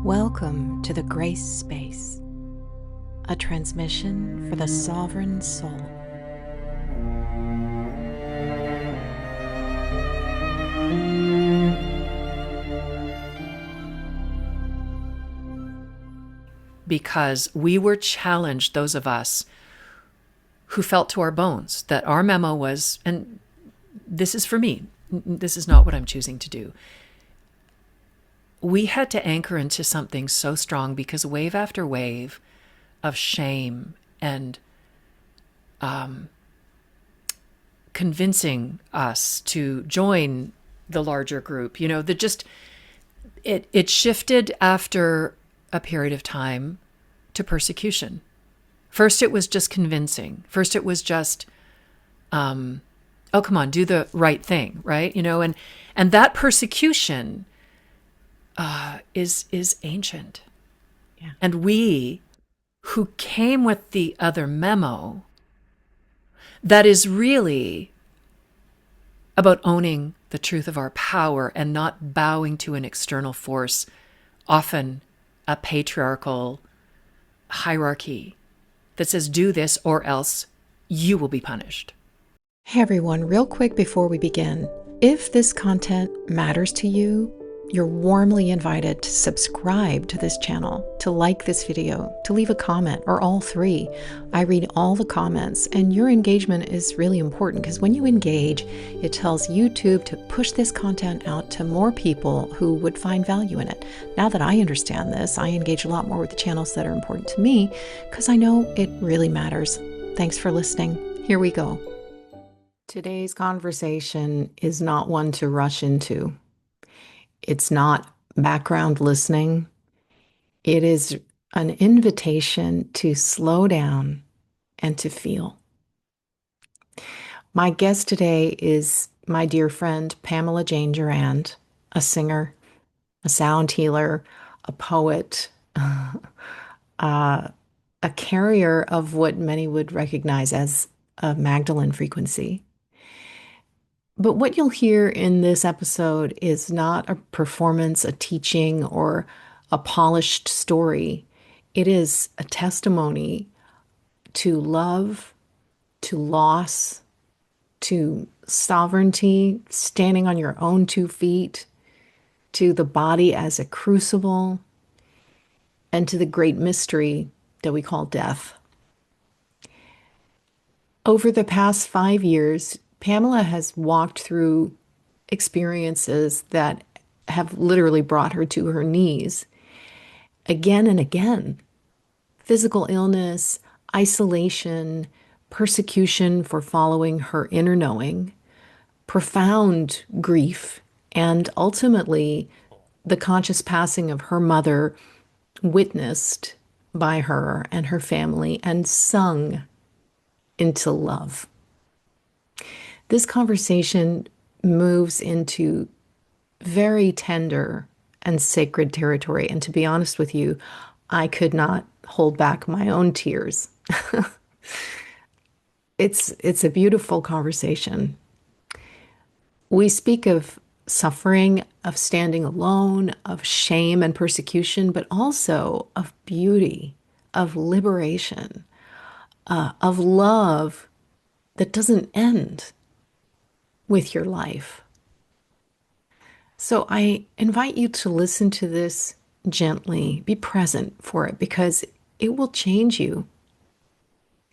Welcome to the Grace Space, a transmission for the sovereign soul. Because we were challenged, those of us who felt to our bones that our memo was, and this is for me, this is not what I'm choosing to do. We had to anchor into something so strong because wave after wave of shame and convincing us to join the larger group, it shifted after a period of time to persecution. First, it was just convincing. First, it was just, oh, come on, do the right thing, right? And that persecution is ancient. Yeah. And we who came with the other memo, that is really about owning the truth of our power and not bowing to an external force, often a patriarchal hierarchy that says, do this or else you will be punished. Hey everyone, real quick before we begin, if this content matters to you, you're warmly invited to subscribe to this channel, to like this video, to leave a comment, or all three. I read all the comments, and your engagement is really important because when you engage, it tells YouTube to push this content out to more people who would find value in it. Now that I understand this, I engage a lot more with the channels that are important to me because I know it really matters. Thanks for listening. Here we go. Today's conversation is not one to rush into. It's not background listening. It is an invitation to slow down and to feel. My guest today is my dear friend, Pamela Jane Gerrand, a singer, a sound healer, a poet, a carrier of what many would recognize as a Magdalene frequency. But what you'll hear in this episode is not a performance, a teaching, or a polished story. It is a testimony to love, to loss, to sovereignty, standing on your own 2 feet, to the body as a crucible, and to the great mystery that we call death. Over the past 5 years, Pamela has walked through experiences that have literally brought her to her knees again and again. Physical illness, isolation, persecution for following her inner knowing, profound grief, and ultimately the conscious passing of her mother, witnessed by her and her family and sung into love. This conversation moves into very tender and sacred territory. And to be honest with you, I could not hold back my own tears. It's a beautiful conversation. We speak of suffering, of standing alone, of shame and persecution, but also of beauty, of liberation, of love that doesn't end with your life. So I invite you to listen to this gently, be present for it because it will change you.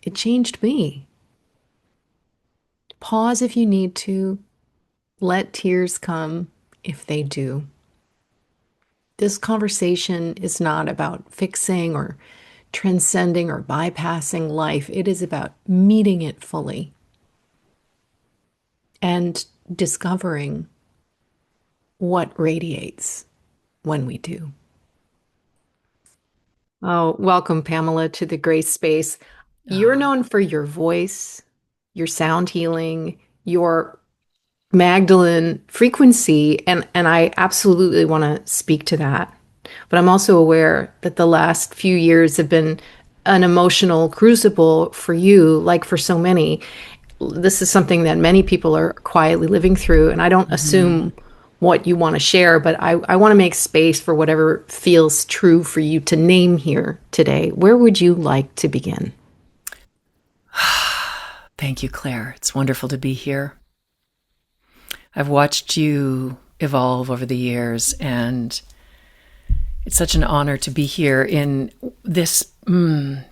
It changed me. Pause if you need to. Let tears come if they do. This conversation is not about fixing or transcending or bypassing life. It is about meeting it fully and discovering what radiates when we do. Oh, welcome, Pamela, to the Grace Space. You're known for your voice, your sound healing, your Magdalene frequency, and I absolutely want to speak to that. But I'm also aware that the last few years have been an emotional crucible for you, like for so many. This is something that many people are quietly living through, and I don't assume what you want to share, but I want to make space for whatever feels true for you to name here today. Where would you like to begin? Thank you, Claire. It's wonderful to be here. I've watched you evolve over the years, and it's such an honor to be here in this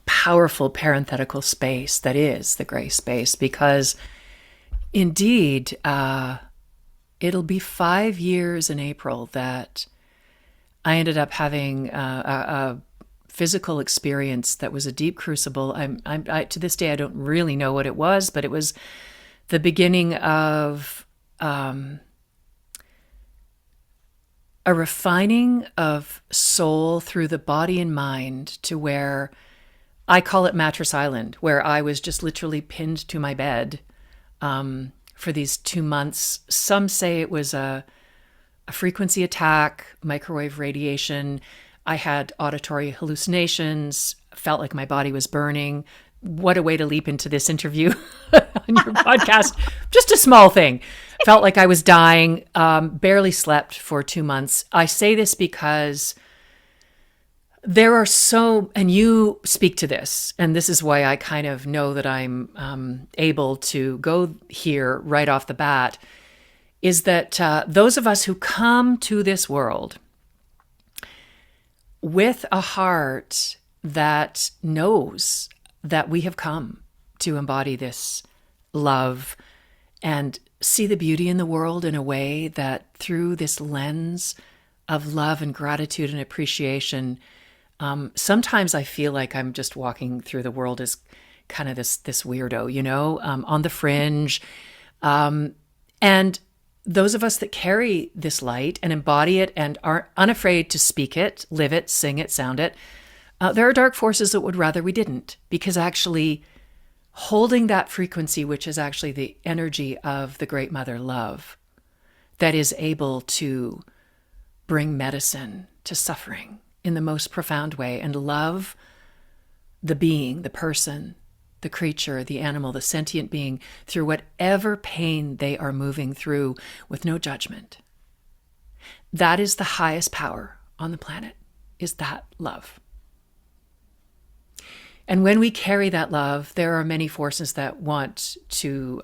powerful parenthetical space that is the gray space, because indeed, it'll be 5 years in April that I ended up having a physical experience that was a deep crucible. I to this day, I don't really know what it was, but it was the beginning of a refining of soul through the body and mind to where I call it Mattress Island, where I was just literally pinned to my bed for these 2 months. Some say it was a frequency attack, microwave radiation. I had auditory hallucinations, felt like my body was burning. What a way to leap into this interview on your podcast. Just a small thing. Felt like I was dying, barely slept for 2 months. I say this because there are and you speak to this, and this is why I kind of know that I'm able to go here right off the bat, is that those of us who come to this world with a heart that knows that we have come to embody this love and see the beauty in the world in a way that through this lens of love and gratitude and appreciation, sometimes I feel like I'm just walking through the world as kind of this weirdo, on the fringe. And those of us that carry this light and embody it and are unafraid to speak it, live it, sing it, sound it, there are dark forces that would rather we didn't, because actually holding that frequency, which is actually the energy of the Great Mother Love, that is able to bring medicine to suffering in the most profound way and love the being, the person, the creature, the animal, the sentient being through whatever pain they are moving through with no judgment. That is the highest power on the planet, is that love. And when we carry that love, there are many forces that want to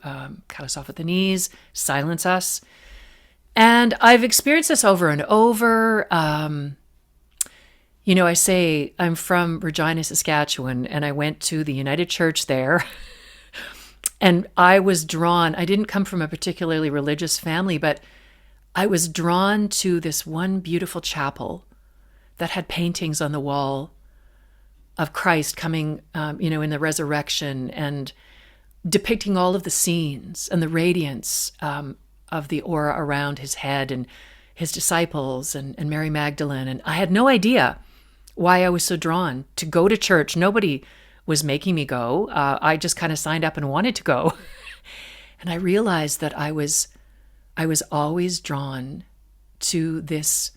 cut us off at the knees, silence us. And I've experienced this over and over. I say I'm from Regina, Saskatchewan, and I went to the United Church there. And I was drawn, I didn't come from a particularly religious family, but I was drawn to this one beautiful chapel that had paintings on the wall of Christ coming, in the resurrection and depicting all of the scenes and the radiance of the aura around his head and his disciples and Mary Magdalene. And I had no idea why I was so drawn to go to church. Nobody was making me go. I just kind of signed up and wanted to go. And I realized that I was always drawn to this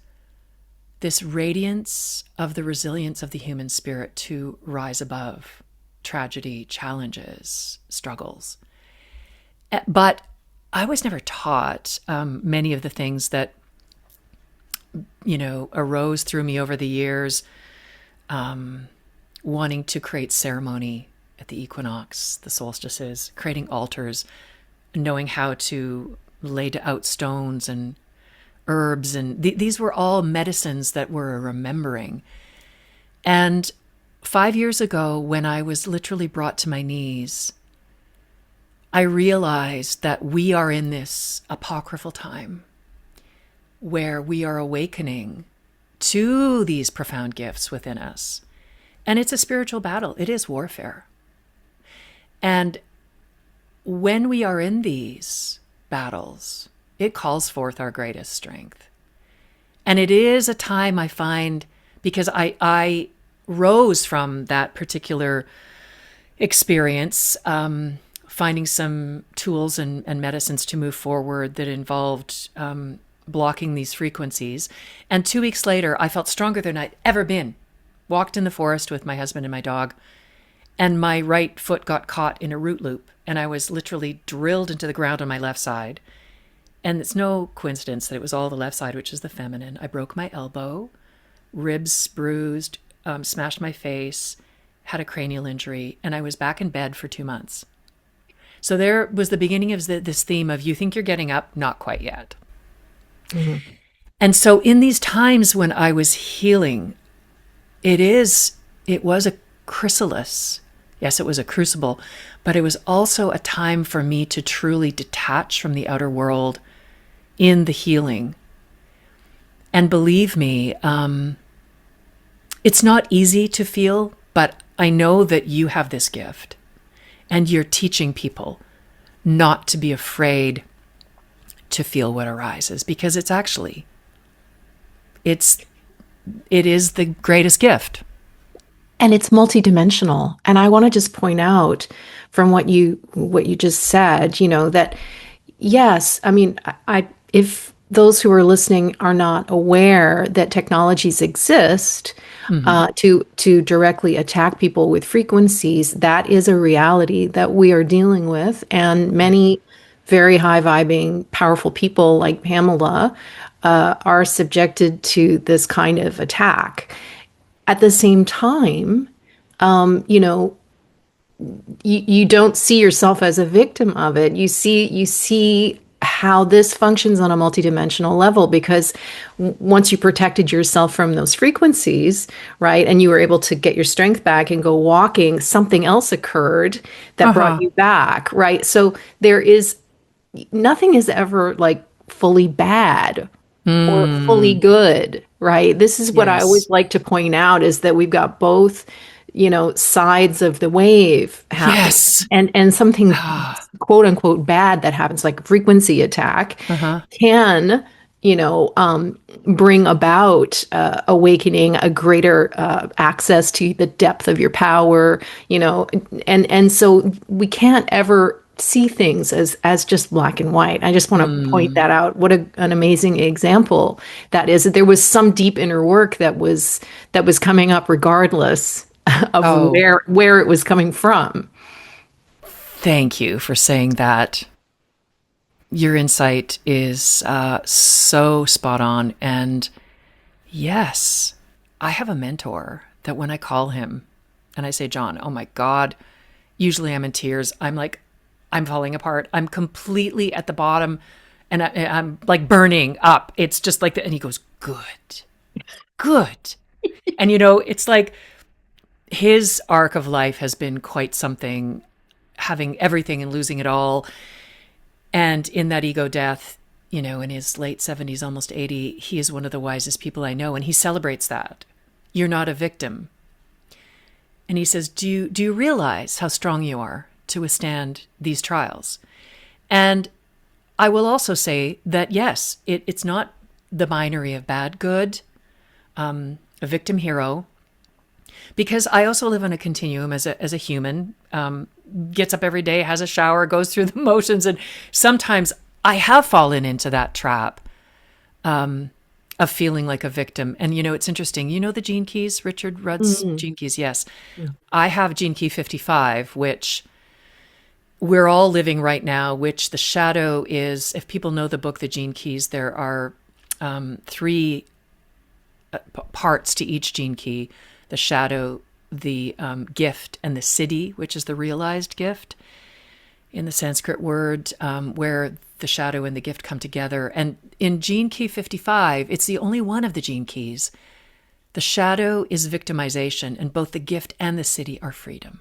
radiance of the resilience of the human spirit to rise above tragedy, challenges, struggles. But I was never taught many of the things that, arose through me over the years, wanting to create ceremony at the equinox, the solstices, creating altars, knowing how to lay out stones and herbs, and these were all medicines that were remembering. And 5 years ago, when I was literally brought to my knees, I realized that we are in this apocryphal time where we are awakening to these profound gifts within us. And it's a spiritual battle. It is warfare. And when we are in these battles, it calls forth our greatest strength. And it is a time, I find, because I rose from that particular experience, finding some tools and medicines to move forward that involved blocking these frequencies. And 2 weeks later, I felt stronger than I'd ever been. Walked in the forest with my husband and my dog, and my right foot got caught in a root loop, and I was literally drilled into the ground on my left side. And it's no coincidence that it was all the left side, which is the feminine. I broke my elbow, ribs bruised, smashed my face, had a cranial injury, and I was back in bed for 2 months. So there was the beginning of this theme of you think you're getting up, not quite yet. Mm-hmm. And so in these times when I was healing, it was a chrysalis. Yes, it was a crucible, but it was also a time for me to truly detach from the outer world in the healing. And believe me, it's not easy to feel, but I know that you have this gift and you're teaching people not to be afraid to feel what arises, because it is the greatest gift. And it's multidimensional. And I want to just point out from what you just said, that yes, I mean, if those who are listening are not aware that technologies exist to directly attack people with frequencies, that is a reality that we are dealing with. And many very high vibing, powerful people like Pamela are subjected to this kind of attack. At the same time, you don't see yourself as a victim of it. You see how this functions on a multidimensional level, because once you protected yourself from those frequencies, right, and you were able to get your strength back and go walking, something else occurred that brought you back, right? So nothing is ever like fully bad or fully good, right? This is what I always like to point out, is that we've got both, sides of the wave happening. Yes. And something quote unquote bad that happens, like frequency attack, can, bring about awakening, a greater access to the depth of your power, and so we can't ever see things as just black and white. I just want to point that out. What an amazing example that is. That there was some deep inner work that was coming up regardless of where it was coming from. Thank you for saying that. Your insight is so spot on. And yes, I have a mentor that when I call him and I say, John, oh my God, usually I'm in tears. I'm like, I'm falling apart. I'm completely at the bottom and I'm like burning up. It's just like that. And he goes, good. And it's like his arc of life has been quite something, having everything and losing it all. And in that ego death, in his late 70s, almost 80, he is one of the wisest people I know. And he celebrates that. You're not a victim. And he says, do you realize how strong you are to withstand these trials? And I will also say that, yes, it's not the binary of bad, good, a victim, hero, because I also live on a continuum as a human, gets up every day, has a shower, goes through the motions. And sometimes I have fallen into that trap of feeling like a victim. And, it's interesting. The gene keys, Richard Rudd's gene keys? Yes. I have gene key 55, which we're all living right now, which the shadow is, if people know the book, The Gene Keys, there are 3 parts to each gene key: the shadow, the gift, and the siddhi, which is the realized gift in the Sanskrit word, where the shadow and the gift come together. And in gene key 55, it's the only one of the gene keys. The shadow is victimization, and both the gift and the siddhi are freedom.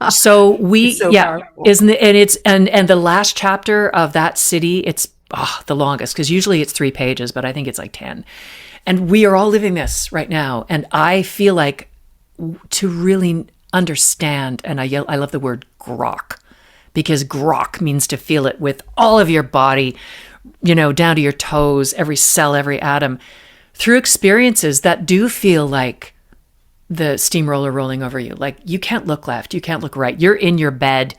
So powerful. Isn't it? And it's and the last chapter of that siddhi, it's the longest, because usually it's 3 pages, but I think it's like 10. And we are all living this right now. And I feel like to really understand, and I love the word grok, because grok means to feel it with all of your body, down to your toes, every cell, every atom, through experiences that do feel like the steamroller rolling over you. Like, you can't look left, you can't look right. You're in your bed,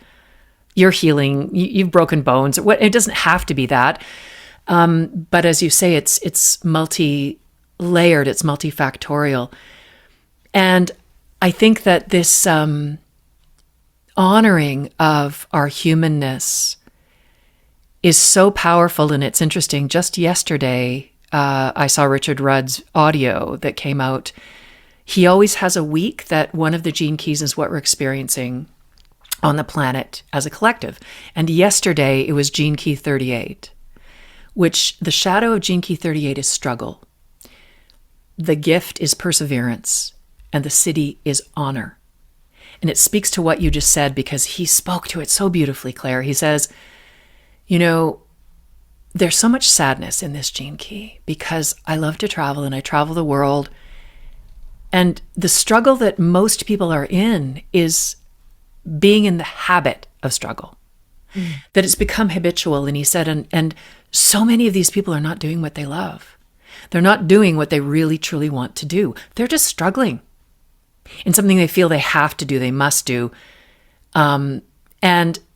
you're healing, you've broken bones. It doesn't have to be that. But as you say, it's multi-layered, it's multifactorial. And I think that this honoring of our humanness is so powerful. And it's interesting. Just yesterday, I saw Richard Rudd's audio that came out. He always has a week that one of the gene keys is what we're experiencing on the planet as a collective. And yesterday it was gene key 38, which the shadow of gene key 38 is struggle. The gift is perseverance, and the siddhi is honor. And it speaks to what you just said, because he spoke to it so beautifully, Claire. He says, there's so much sadness in this gene key because I love to travel and I travel the world. And the struggle that most people are in is being in the habit of struggle, that it's become habitual. And he said, and so many of these people are not doing what they love. They're not doing what they really, truly want to do. They're just struggling in something they feel they have to do, they must do. And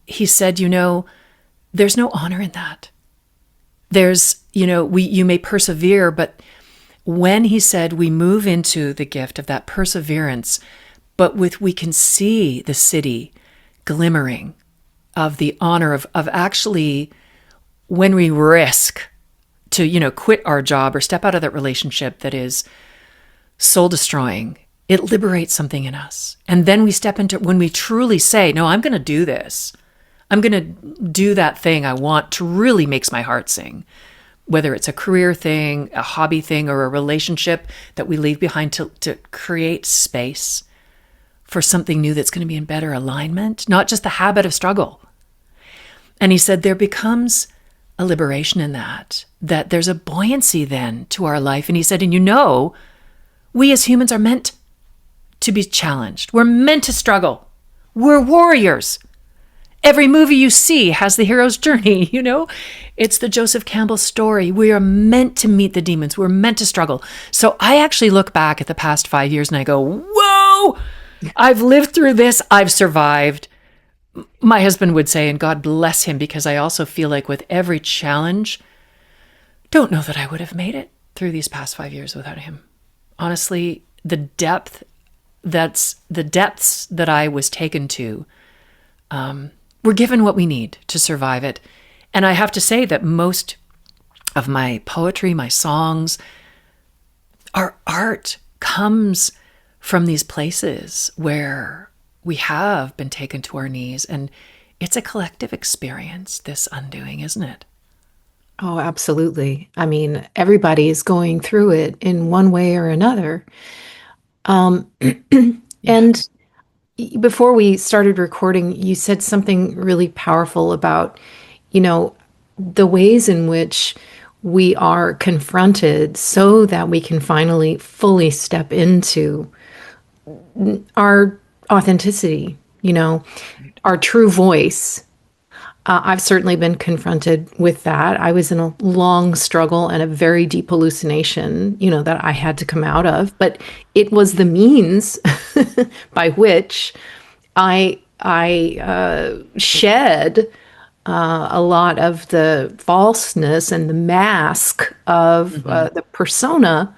he said, there's no honor in that. There's, you may persevere, but when he said we move into the gift of that perseverance, but we can see the siddhi glimmering of the honor of actually, when we risk to, quit our job or step out of that relationship that is soul destroying, it liberates something in us. And then we step into, when we truly say, no, I'm going to do this. I'm going to do that thing I want to really makes my heart sing. Whether it's a career thing, a hobby thing, or a relationship that we leave behind to create space for something new that's going to be in better alignment, not just the habit of struggle. And he said there becomes a liberation in that there's a buoyancy then to our life. And he said, and we as humans are meant to be challenged. We're meant to struggle. We're warriors. Every movie you see has the hero's journey, It's the Joseph Campbell story. We are meant to meet the demons. We're meant to struggle. So I actually look back at the past 5 years and I go, whoa, I've lived through this. I've survived. My husband would say, and God bless him, because I also feel like with every challenge, don't know that I would have made it through these past 5 years without him. Honestly, the depths that I was taken to, we're given what we need to survive it. And I have to say that most of my poetry, my songs, our art comes from these places where we have been taken to our knees. And it's a collective experience, this undoing, isn't it? Oh, absolutely. I mean, everybody is going through it in one way or another. And before we started recording, you said something really powerful about, the ways in which we are confronted so that we can finally fully step into our authenticity, our true voice. I've certainly been confronted with that. I was in a long struggle and a very deep hallucination, that I had to come out of. But it was the means by which I shed a lot of the falseness and the mask of the persona.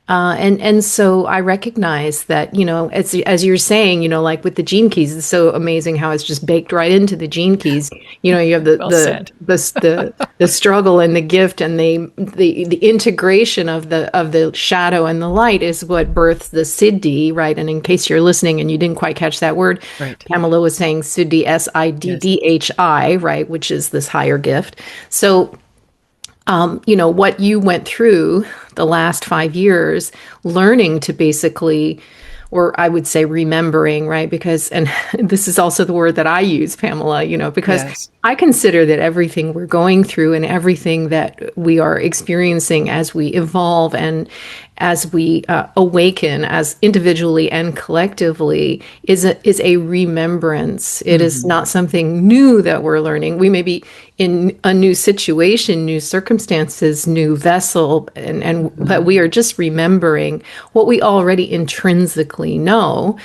And so I recognize that, as you're saying, like with the gene keys, it's so amazing how it's just baked right into the gene keys. You have the struggle and the gift and the integration of the shadow and the light is what births the siddhi, right? And in case you're listening and you didn't quite catch that word, right. Pamela was saying siddhi, S-I-D-D-H-I, right, which is this higher gift. So what you went through the last 5 years, learning to basically, or I would say remembering, right? Because, and this is also the word that I use, Pamela, because yes. I consider that everything we're going through and everything that we are experiencing as we evolve and as we awaken as individually and collectively is a remembrance. It is not something new that we're learning. We may be in a new situation, new circumstances, new vessel, but we are just remembering what we already intrinsically know.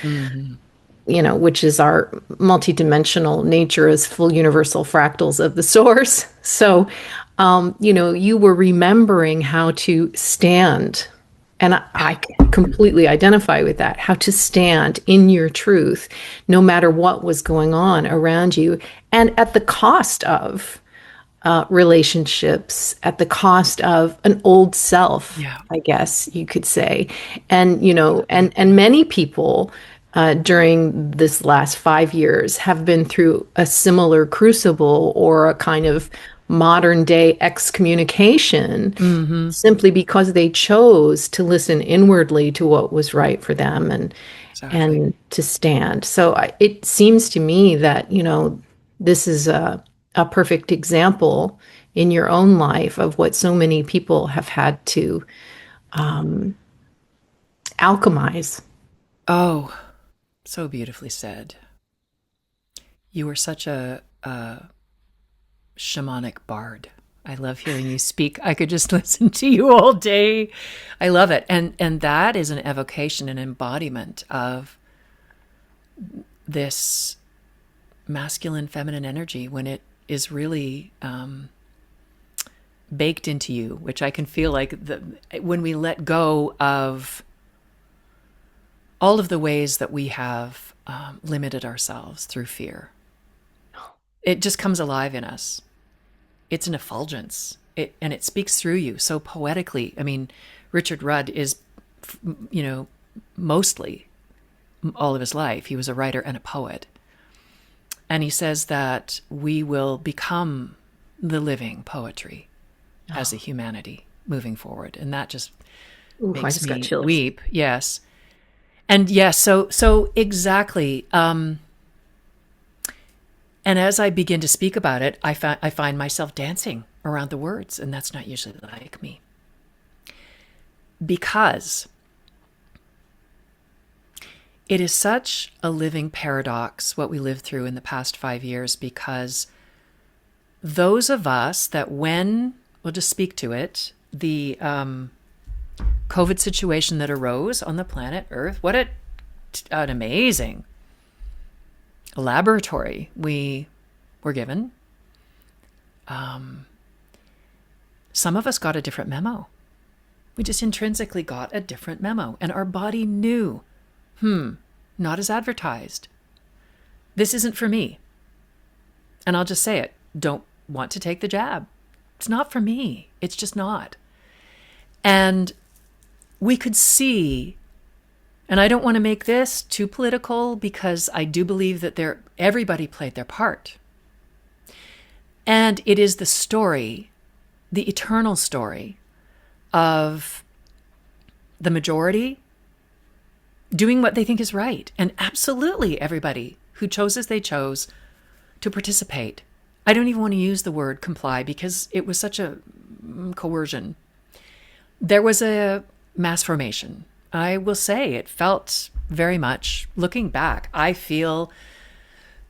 Which is our multidimensional nature as full universal fractals of the source. So, you were remembering how to stand. And I completely identify with that, how to stand in your truth, no matter what was going on around you, and at the cost of relationships at the cost of an old self, Yeah. I guess you could say. And, and many people during this last 5 years have been through a similar crucible or a kind of modern day excommunication Mm-hmm. simply because they chose to listen inwardly to what was right for them Exactly. and to stand. So it seems to me that, this is a perfect example in your own life of what so many people have had to alchemize. Oh, so beautifully said. You are such a shamanic bard. I love hearing you speak. I could just listen to you all day. I love it. And that is an evocation, an embodiment of this masculine feminine energy when it is really baked into you, which I can feel like when we let go of all of the ways that we have limited ourselves through fear, it just comes alive in us. It's an effulgence, and it speaks through you so poetically. I mean, Richard Rudd is, mostly all of his life, he was a writer and a poet. And he says that we will become the living poetry as a humanity moving forward. And that just Ooh, I makes just got me chills. weep. Yes. And yes, so exactly. And as I begin to speak about it, I find myself dancing around the words, and that's not usually like me. Because it is such a living paradox what we lived through in the past 5 years, because those of us that we'll just speak to it, the COVID situation that arose on the planet Earth, what an amazing laboratory we were given. Some of us got a different memo. We just intrinsically got a different memo, and our body knew, not as advertised. This isn't for me. And I'll just say it. Don't want to take the jab. It's not for me. It's just not. And we could see, and I don't want to make this too political because I do believe that everybody played their part. And it is the story, the eternal story of the majority doing what they think is right. And absolutely everybody who chose as they chose to participate. I don't even want to use the word comply because it was such a coercion. There was a mass formation. I will say it felt very much, looking back, I feel,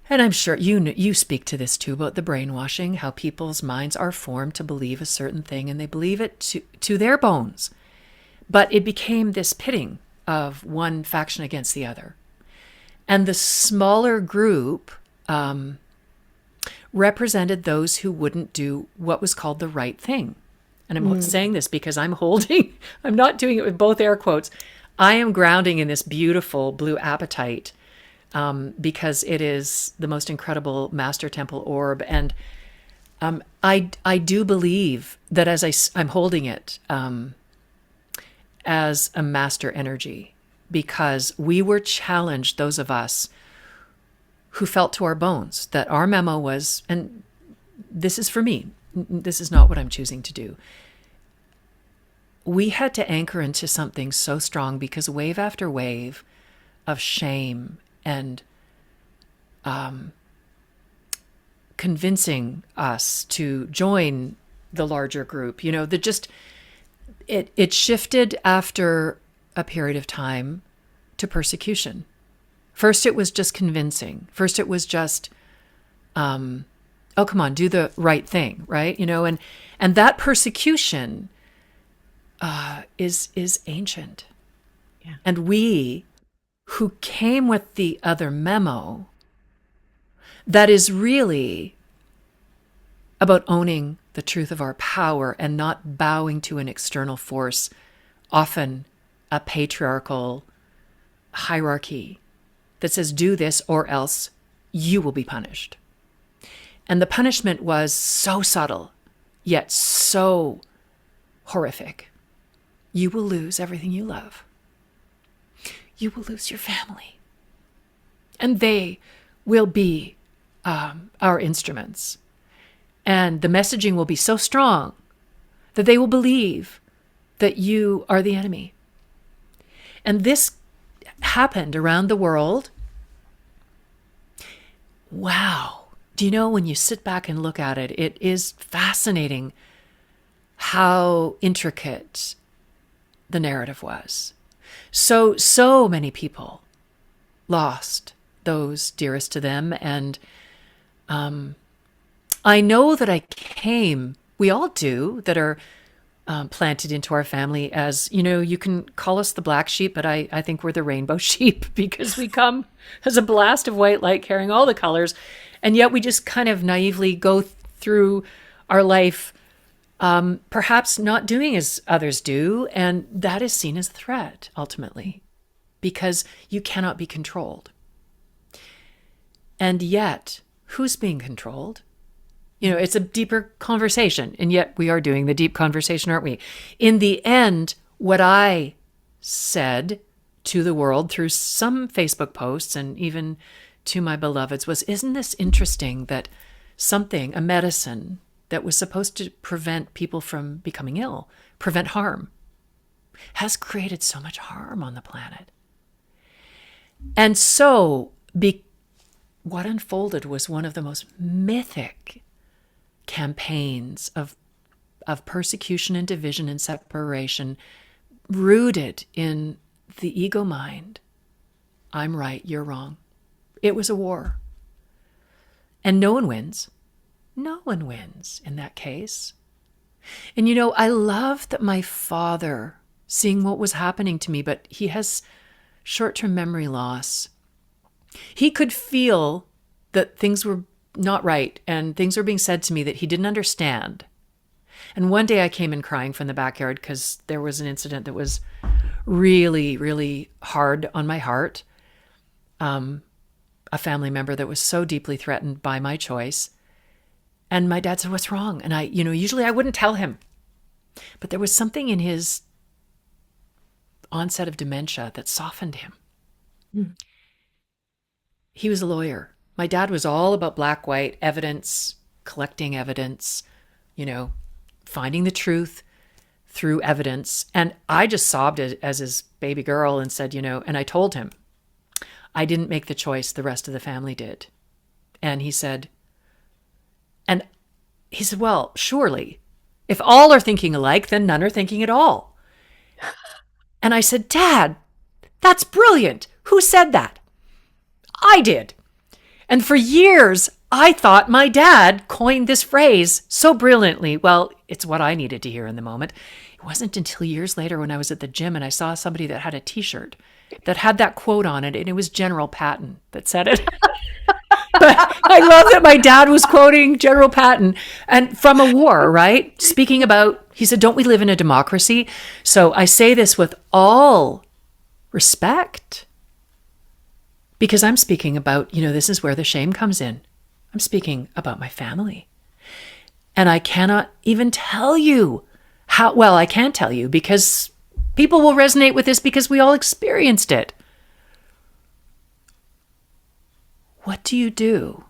and I'm sure you speak to this too, about the brainwashing, how people's minds are formed to believe a certain thing and they believe it to their bones. But it became this pitting of one faction against the other. And the smaller group represented those who wouldn't do what was called the right thing. And I'm saying this because I'm not doing it with both air quotes. I am grounding in this beautiful blue apatite because it is the most incredible master temple orb. And I do believe that as I'm holding it as a master energy, because we were challenged, those of us who felt to our bones that our memo was, and this is for me, this is not what I'm choosing to do. We had to anchor into something so strong because wave after wave of shame and convincing us to join the larger group, it shifted after a period of time to persecution. First, it was just convincing. First, it was just, oh, come on, do the right thing, right? And that persecution is ancient. Yeah. And we who came with the other memo that is really about owning the truth of our power and not bowing to an external force, often a patriarchal hierarchy that says do this or else you will be punished. And the punishment was so subtle, yet so horrific. You will lose everything you love. You will lose your family. And they will be our instruments. And the messaging will be so strong that they will believe that you are the enemy. And this happened around the world. Wow. Do you know, when you sit back and look at it, it is fascinating how intricate the narrative was. So many people lost those dearest to them. And I know that we all do, that are planted into our family as, you can call us the black sheep, but I think we're the rainbow sheep, because we come as a blast of white light carrying all the colors. And yet we just kind of naively go through our life, perhaps not doing as others do. And that is seen as a threat, ultimately, because you cannot be controlled. And yet, who's being controlled? It's a deeper conversation, and yet we are doing the deep conversation, aren't we? In the end, what I said to the world through some Facebook posts and even to my beloveds was, isn't this interesting that a medicine that was supposed to prevent people from becoming ill, prevent harm, has created so much harm on the planet? And so what unfolded was one of the most mythic campaigns of persecution and division and separation, rooted in the ego mind. I'm right, you're wrong. It was a war. And no one wins. No one wins in that case. And I love that my father, seeing what was happening to me, but he has short-term memory loss. He could feel that things were not right, and things were being said to me that he didn't understand. And one day I came in crying from the backyard because there was an incident that was really, really hard on my heart. A family member that was so deeply threatened by my choice. And my dad said, "What's wrong?" And I, usually I wouldn't tell him, but there was something in his onset of dementia that softened him. Mm. He was a lawyer. My dad was all about black, white evidence, collecting evidence, finding the truth through evidence. And I just sobbed as his baby girl and said, and I told him, I didn't make the choice, the rest of the family did. And he said, well, surely, if all are thinking alike, then none are thinking at all. And I said, Dad, that's brilliant. Who said that? I did. And for years, I thought my dad coined this phrase so brilliantly. Well, it's what I needed to hear in the moment. It wasn't until years later when I was at the gym and I saw somebody that had a t-shirt that had that quote on it, and it was General Patton that said it. But I love that my dad was quoting General Patton, and from a war, right? Speaking about, he said, don't we live in a democracy? So I say this with all respect, because I'm speaking about, this is where the shame comes in. I'm speaking about my family. And I cannot even tell you I can tell you, because people will resonate with this because we all experienced it. What do you do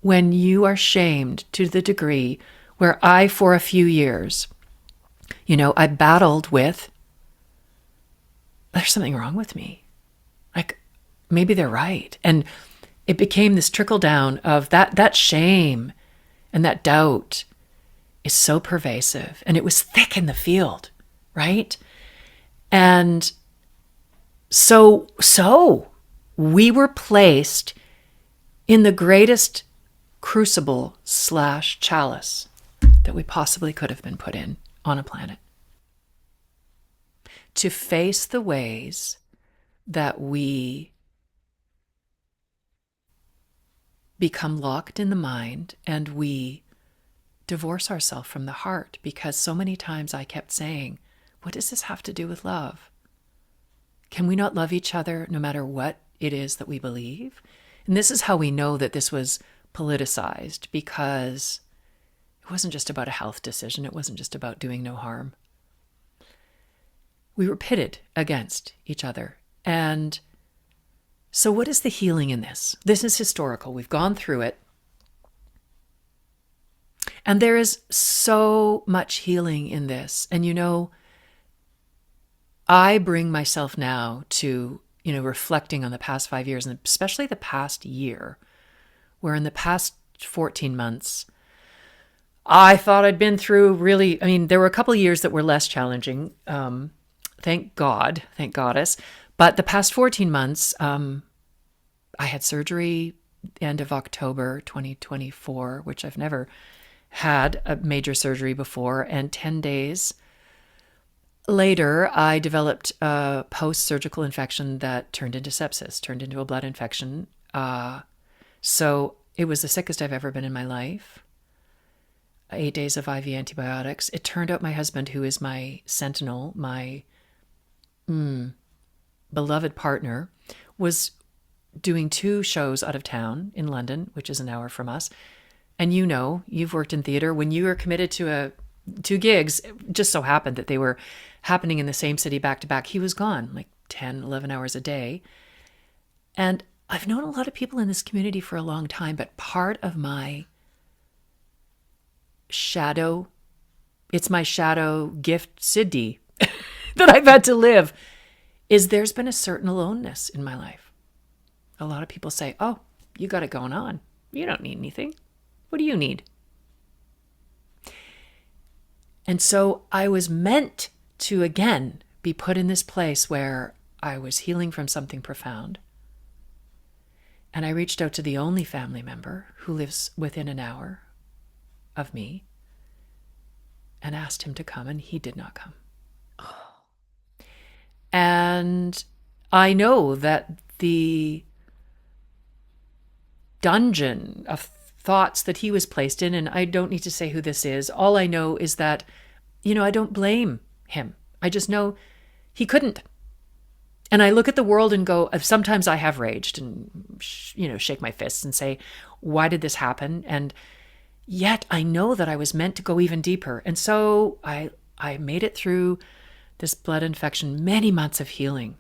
when you are shamed to the degree where I, for a few years, I battled with, there's something wrong with me. Like, maybe they're right. And it became this trickle down of that shame and that doubt is so pervasive. And it was thick in the field, right? And so we were placed in the greatest crucible / chalice that we possibly could have been put in on a planet, to face the ways that we become locked in the mind and we divorce ourselves from the heart. Because so many times I kept saying, what does this have to do with love? Can we not love each other no matter what it is that we believe? And this is how we know that this was politicized because it wasn't just about a health decision. It wasn't just about doing no harm. We were pitted against each other. And so what is the healing in this? This is historical. We've gone through it. And there is so much healing in this. And I bring myself now to, reflecting on the past 5 years, and especially the past year, where in the past 14 months, I thought I'd been through there were a couple of years that were less challenging. Thank God, thank Goddess. But the past 14 months, I had surgery end of October 2024, which I've never had a major surgery before. And 10 days later, I developed a post-surgical infection that turned into sepsis, turned into a blood infection. So it was the sickest I've ever been in my life. 8 days of IV antibiotics. It turned out my husband, who is my sentinel, my beloved partner, was doing 2 shows out of town in London, which is an hour from us. And you've worked in theater. When you were committed to 2 gigs, it just so happened that they were happening in the same city back to back. He was gone like 10, 11 hours a day. And I've known a lot of people in this community for a long time, but part of my shadow, it's my shadow gift, Siddhi, that I've had to live, is there's been a certain aloneness in my life. A lot of people say, oh, you got it going on. You don't need anything. What do you need? And so I was meant to, again, be put in this place where I was healing from something profound. And I reached out to the only family member who lives within an hour of me and asked him to come, and he did not come. And I know that the dungeon of thoughts that he was placed in, and I don't need to say who this is. All I know is that, I don't blame him. I just know he couldn't. And I look at the world and go, sometimes I have raged and, shake my fists and say, why did this happen? And yet I know that I was meant to go even deeper. And so I made it through this blood infection, many months of healing,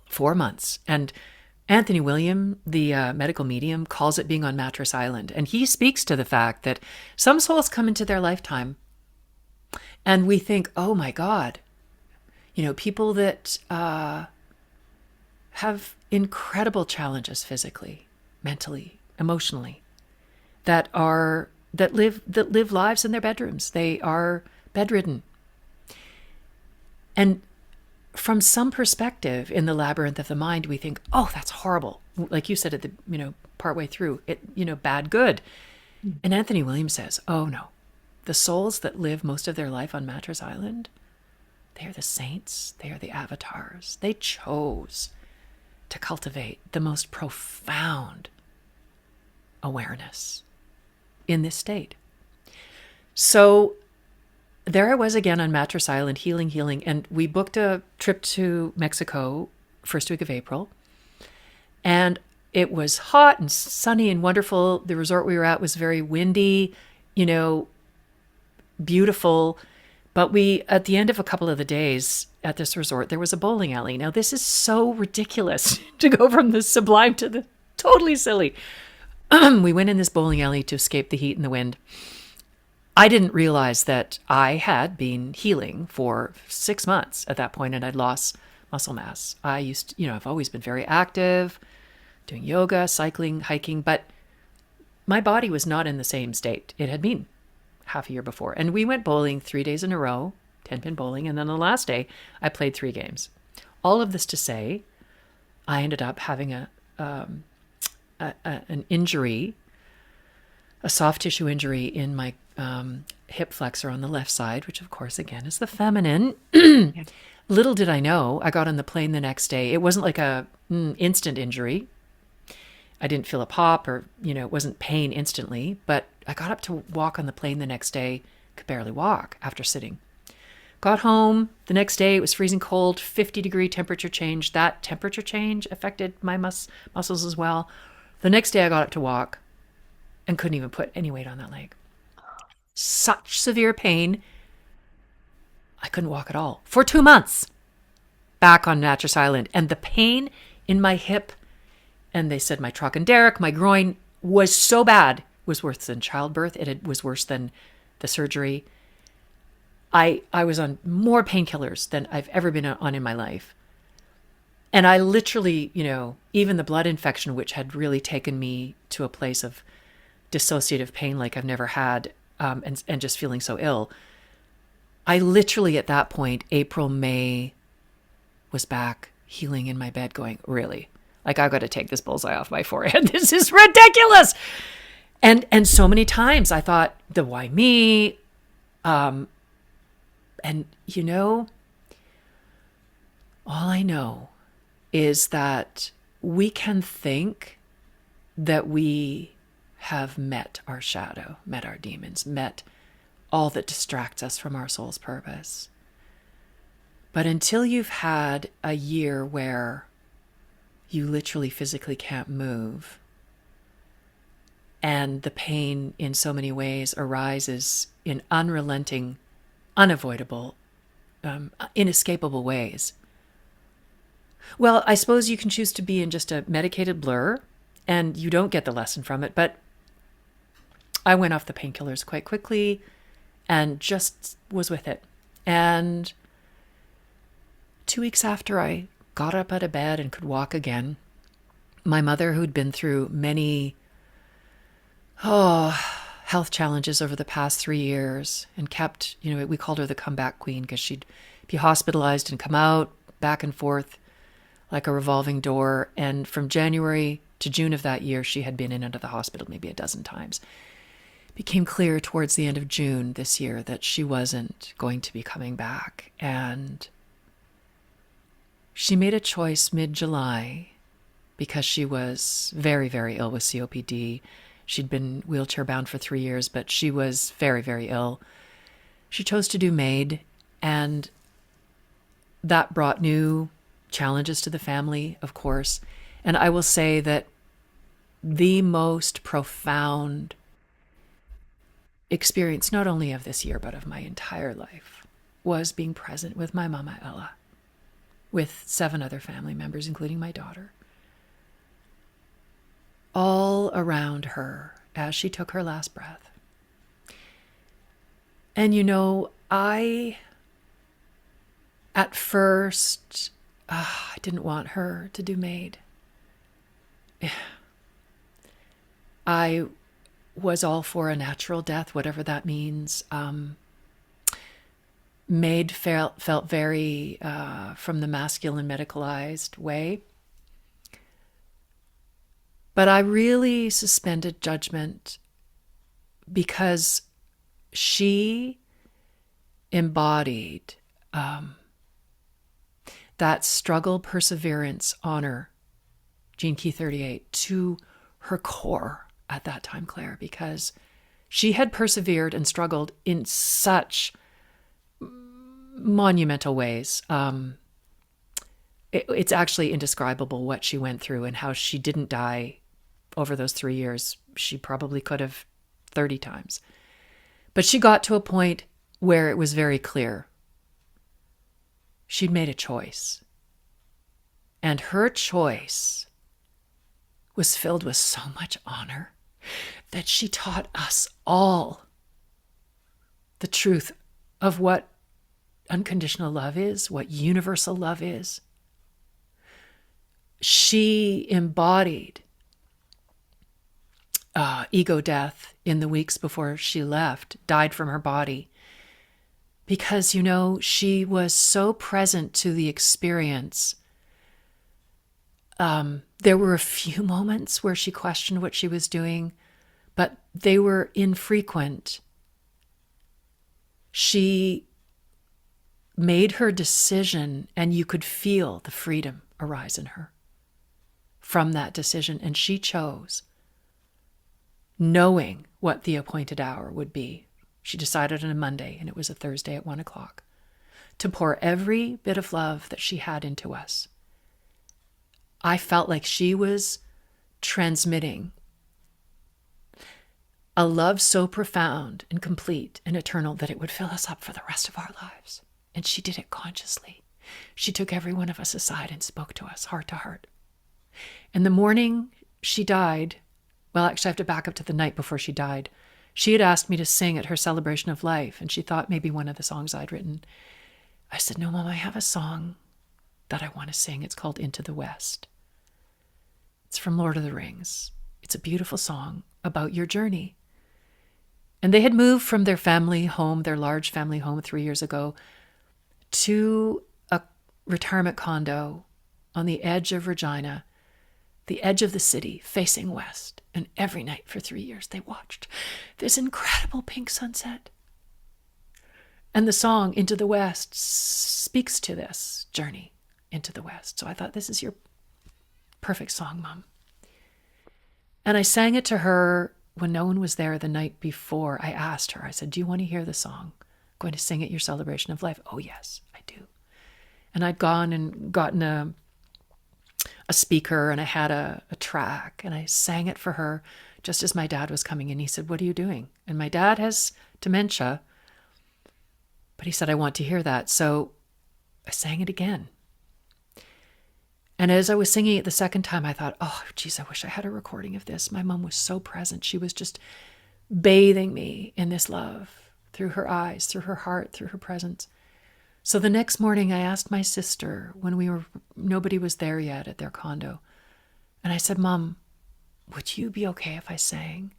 4 months. And Anthony William, the medical medium, calls it being on Mattress Island. And he speaks to the fact that some souls come into their lifetime and we think, oh my God, people that have incredible challenges physically, mentally, emotionally, that live lives in their bedrooms. They are bedridden. And from some perspective in the labyrinth of the mind, we think, oh, that's horrible. Like you said at the, partway through it, bad, good. And Anthony Williams says, oh no, the souls that live most of their life on Mattress Island, they are the saints. They are the avatars. They chose to cultivate the most profound awareness in this state. So there I was again on Mattress Island, healing. And we booked a trip to Mexico first week of April. And it was hot and sunny and wonderful. The resort we were at was very windy, beautiful. But at the end of a couple of the days at this resort, there was a bowling alley. Now, this is so ridiculous to go from the sublime to the totally silly. We went in this bowling alley to escape the heat and the wind. I didn't realize that I had been healing for 6 months at that point, and I'd lost muscle mass. I've always been very active, doing yoga, cycling, hiking, but my body was not in the same state it had been half a year before. And we went bowling 3 days in a row, 10-pin bowling, and then the last day I played 3 games. All of this to say, I ended up having an injury, a soft tissue injury in my hip flexor on the left side, which of course, again, is the feminine. Yeah. Little did I know, I got on the plane the next day. It wasn't like a instant injury. I didn't feel a pop or, it wasn't pain instantly, but I got up to walk on the plane the next day, could barely walk after sitting. Got home the next day, it was freezing cold, 50-degree temperature change. That temperature change affected my muscles as well. The next day I got up to walk. and couldn't even put any weight on that leg. Such severe pain. I couldn't walk at all for 2 months back on Mattress Island. And the pain in my hip, and they said my trochanteric, my groin, was so bad. It was worse than childbirth. It was worse than the surgery. I was on more painkillers than I've ever been on in my life. And I literally, even the blood infection, which had really taken me to a place of dissociative pain like I've never had, and just feeling so ill. I literally at that point, April, May, was back healing in my bed going, really? Like, I've got to take this bullseye off my forehead. This is ridiculous. And so many times I thought, why me? And all I know is that we can think that we have met our shadow, met our demons, met all that distracts us from our soul's purpose. But until you've had a year where you literally physically can't move, and the pain in so many ways arises in unrelenting, unavoidable, inescapable ways. Well, I suppose you can choose to be in just a medicated blur and you don't get the lesson from it, but I went off the painkillers quite quickly and just was with it. And 2 weeks after I got up out of bed and could walk again, my mother, who'd been through many health challenges over the past 3 years and kept, we called her the comeback queen because she'd be hospitalized and come out back and forth like a revolving door. And from January to June of that year, she had been in and out of the hospital maybe a dozen times. It became clear towards the end of June this year that she wasn't going to be coming back. And she made a choice mid-July because she was very, very ill with COPD. She'd been wheelchair bound for 3 years, but she was very, very ill. She chose to do MAID, and that brought new challenges to the family, of course. And I will say that the most profound experience, not only of this year, but of my entire life, was being present with my mama Ella, with 7 other family members, including my daughter, all around her as she took her last breath. And I, at first, I didn't want her to do MAID. I was all for a natural death, whatever that means. MAID felt very from the masculine medicalized way. But I really suspended judgment because she embodied that struggle, perseverance, honor, Gene Key 38, to her core at that time, Claire, because she had persevered and struggled in such monumental ways. It's actually indescribable what she went through and how she didn't die over those 3 years. She probably could have 30 times. But she got to a point where it was very clear. She'd made a choice. And her choice was filled with so much honor that she taught us all the truth of what unconditional love is, what universal love is. She embodied ego death in the weeks before she left, died from her body, because, she was so present to the experience. There were a few moments where she questioned what she was doing, but they were infrequent. She made her decision, and you could feel the freedom arise in her from that decision. And she chose, knowing what the appointed hour would be. She decided on a Monday, and it was a Thursday at 1:00, to pour every bit of love that she had into us. I felt like she was transmitting a love so profound and complete and eternal that it would fill us up for the rest of our lives. And she did it consciously. She took every one of us aside and spoke to us heart to heart. And the morning she died, well, actually I have to back up to the night before she died. She had asked me to sing at her celebration of life, and she thought maybe one of the songs I'd written. I said, no, Mom, I have a song that I want to sing. It's called Into the West. It's from Lord of the Rings. It's a beautiful song about your journey. And they had moved from their family home, their large family home 3 years ago, to a retirement condo on the edge of Regina, the edge of the city, facing west. And every night for 3 years, they watched this incredible pink sunset. And the song Into the West speaks to this journey into the West. So I thought, this is your perfect song, Mom. And I sang it to her when no one was there the night before. I asked her, I said, do you want to hear the song? I'm going to sing at your celebration of life. Oh, yes, I do. And I'd gone and gotten a speaker, and I had a track, and I sang it for her just as my dad was coming in. He said, what are you doing? And my dad has dementia, but he said, I want to hear that. So I sang it again. And as I was singing it the second time, I thought, oh, geez, I wish I had a recording of this. My mom was so present. She was just bathing me in this love through her eyes, through her heart, through her presence. So the next morning, I asked my sister when nobody was there yet at their condo. And I said, Mom, would you be okay if I sang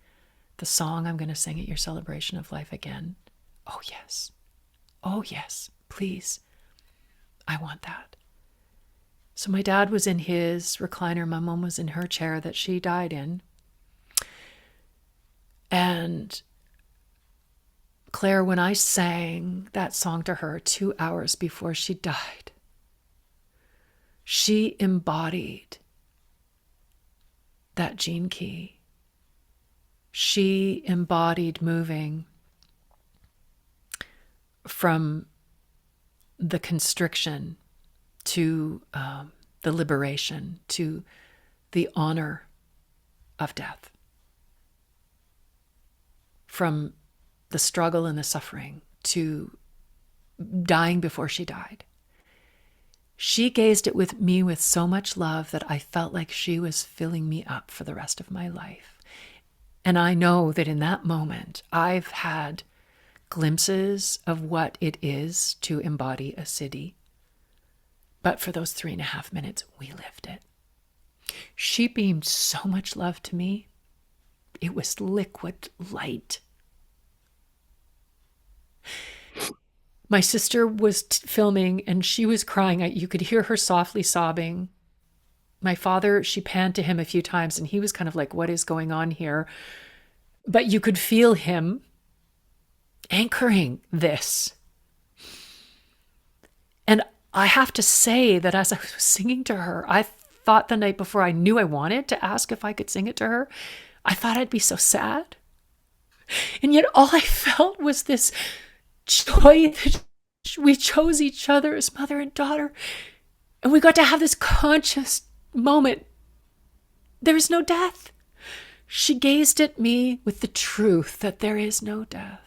the song I'm going to sing at your celebration of life again? Oh, yes. Oh, yes, please. I want that. So my dad was in his recliner. My mom was in her chair that she died in. And Claire, when I sang that song to her 2 hours before she died, she embodied that gene key. She embodied moving from the constriction to the liberation, to the honor of death, from the struggle and the suffering to dying before she died. She gazed at me with so much love that I felt like she was filling me up for the rest of my life. And I know that in that moment, I've had glimpses of what it is to embody a siddhi. But for those 3.5 minutes, we lived it. She beamed so much love to me. It was liquid light. My sister was filming and she was crying. You could hear her softly sobbing. My father, she panned to him a few times and he was kind of like, what is going on here? But you could feel him anchoring this. And I have to say that as I was singing to her, I thought the night before I knew I wanted to ask if I could sing it to her. I thought I'd be so sad. And yet all I felt was this joy that we chose each other as mother and daughter. And we got to have this conscious moment. There is no death. She gazed at me with the truth that there is no death.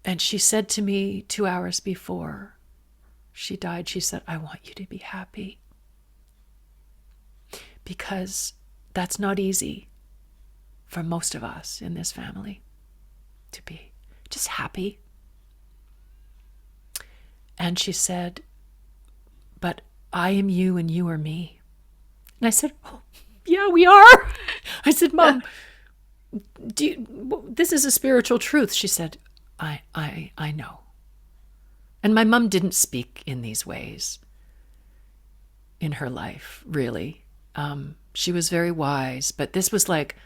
And she said to me 2 hours before she died, she said, I want you to be happy. Because that's not easy for most of us in this family, to be just happy. And she said, but I am you and you are me. And I said, oh, yeah, we are. I said, Mom, this is a spiritual truth. She said, I know. And my mom didn't speak in these ways in her life, really. She was very wise, but this was like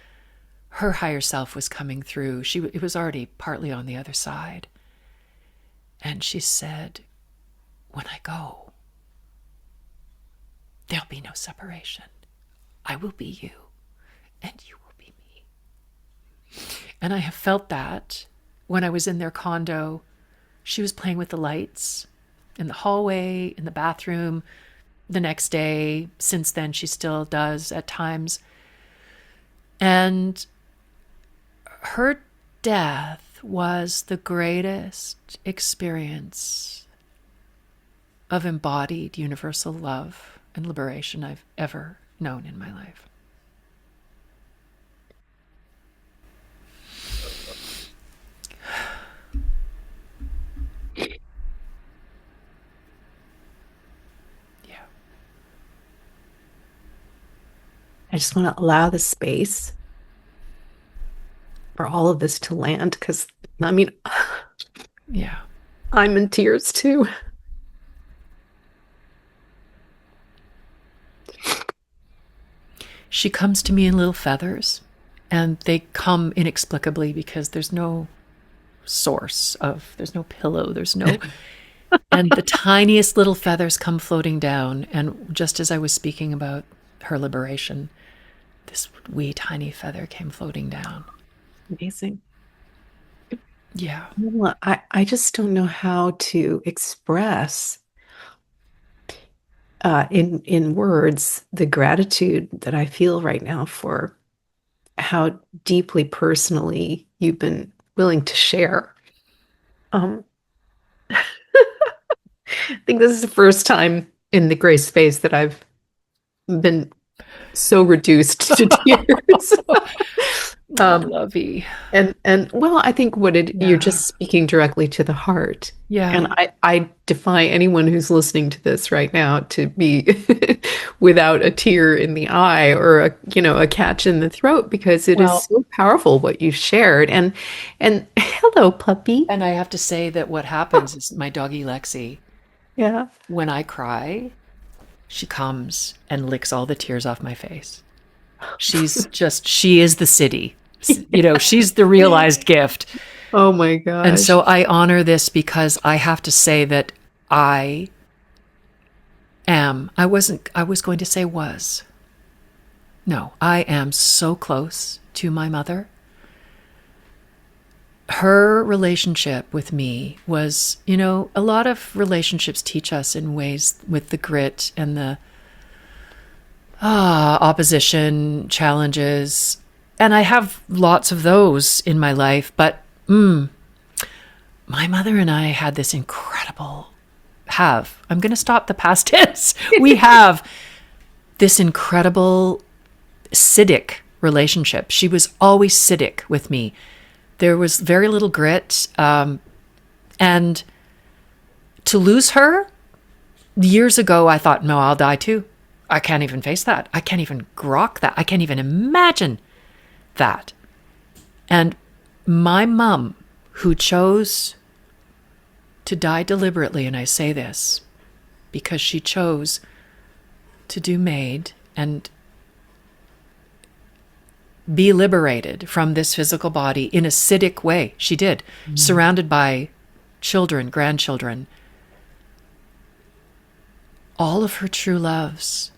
her higher self was coming through. It was already partly on the other side. And she said, when I go, there'll be no separation. I will be you, and you will be me. And I have felt that when I was in their condo. She was playing with the lights in the hallway, in the bathroom. the next day. Since then, she still does at times. And her death was the greatest experience of embodied universal love and liberation I've ever known in my life. Yeah. I just want to allow the space for all of this to land, because I mean, Yeah. I'm in tears too. She comes to me in little feathers, and they come inexplicably because there's no source of, there's no pillow, there's no, and the tiniest little feathers come floating down. And just as I was speaking about her liberation, this wee tiny feather came floating down. Amazing. Yeah. Well, I just don't know how to express in words the gratitude that I feel right now for how deeply personally you've been willing to share. I think this is the first time in the gray space that I've been so reduced to tears. Lovey. And well, I think you're Yeah. just speaking directly to the heart. Yeah. And I defy anyone who's listening to this right now to be without a tear in the eye or a catch in the throat, because it Well- is so powerful what you shared. And hello, puppy. And I have to say that what happens is my doggie Lexi, Yeah. when I cry, she comes and licks all the tears off my face. She's just, she is the city. She's the realized gift. Oh my gosh. And so I honor this because I have to say that I was going to say was. No, I am so close to my mother. Her relationship with me was, a lot of relationships teach us in ways with the grit and the opposition, challenges. And I have lots of those in my life. But my mother and I had this incredible, I'm going to stop the past tense. We have this incredible Siddic relationship. She was always Siddic with me. There was very little grit. And to lose her, years ago, I thought, no, I'll die too. I can't even face that. I can't even grok that. I can't even imagine that. And my mom, who chose to die deliberately, and I say this because she chose to do MAID and be liberated from this physical body in a Siddic way. She did, surrounded by children, grandchildren, all of her true loves.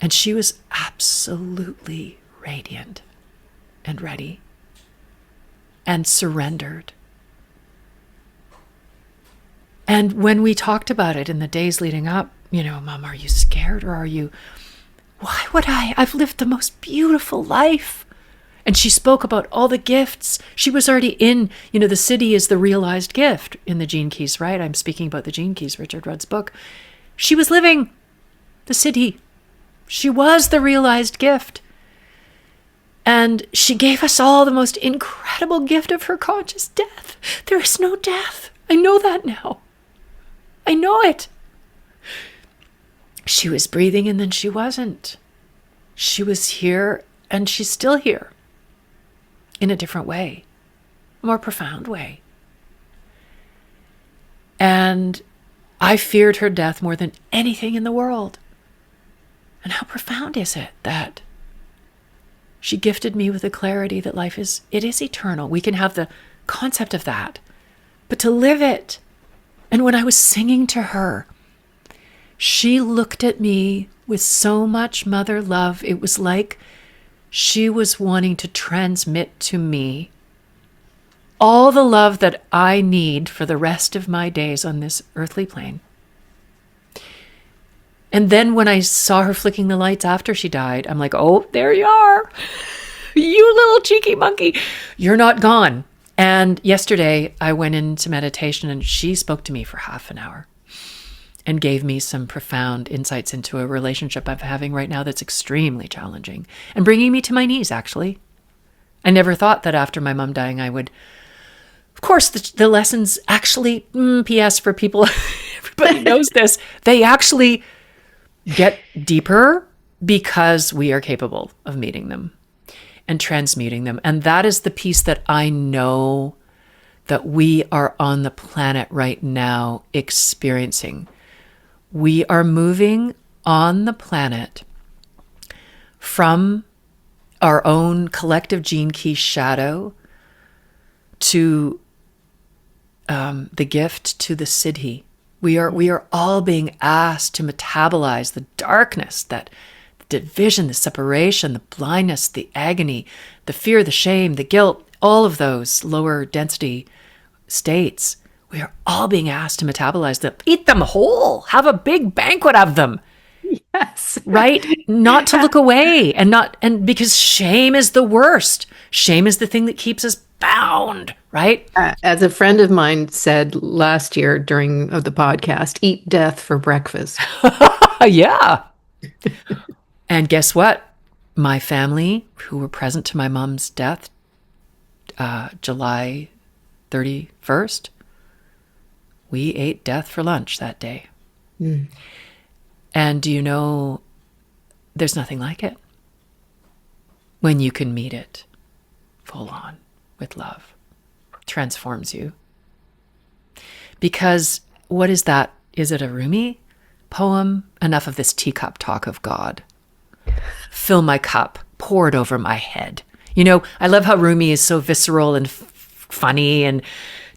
And she was absolutely radiant and ready and surrendered. And when we talked about it in the days leading up, Mom, are you scared, or why would I? I've lived the most beautiful life. And she spoke about all the gifts. She was already in, the city is the realized gift in the Gene Keys, right? I'm speaking about the Gene Keys, Richard Rudd's book. She was living the city. She was the realized gift. And she gave us all the most incredible gift of her conscious death. There is no death. I know that now. I know it. She was breathing and then she wasn't. She was here and she's still here in a different way, a more profound way. And I feared her death more than anything in the world. And how profound is it that she gifted me with the clarity that life is eternal. We can have the concept of that, but to live it. And when I was singing to her, she looked at me with so much mother love. It was like she was wanting to transmit to me all the love that I need for the rest of my days on this earthly plane. And then when I saw her flicking the lights after she died, I'm like, oh, there you are. You little cheeky monkey. You're not gone. And yesterday I went into meditation and she spoke to me for half an hour and gave me some profound insights into a relationship I'm having right now that's extremely challenging and bringing me to my knees, actually. I never thought that after my mom dying, I would. Of course, the lessons actually, P.S. for people, everybody knows this, they actually get deeper because we are capable of meeting them and transmuting them. And that is the piece that I know that we are on the planet right now experiencing. We are moving on the planet from our own collective gene key shadow to the gift to the siddhi. We are all being asked to metabolize the darkness, that the division, the separation, the blindness, the agony, the fear, the shame, the guilt, all of those lower density states. We are all being asked to metabolize them, eat them whole, have a big banquet of them. Yes. Right? Not to look away and because shame is the worst. Shame is the thing that keeps us bound, right? As a friend of mine said last year during the podcast, eat death for breakfast. Yeah. And guess what? My family, who were present to my mom's death, July 31st, we ate death for lunch that day. Mm. And do you know, there's nothing like it when you can meet it full on with love. Transforms you. Because what is that? Is it a Rumi poem? Enough of this teacup talk of God. Fill my cup, pour it over my head. You know, I love how Rumi is so visceral and funny and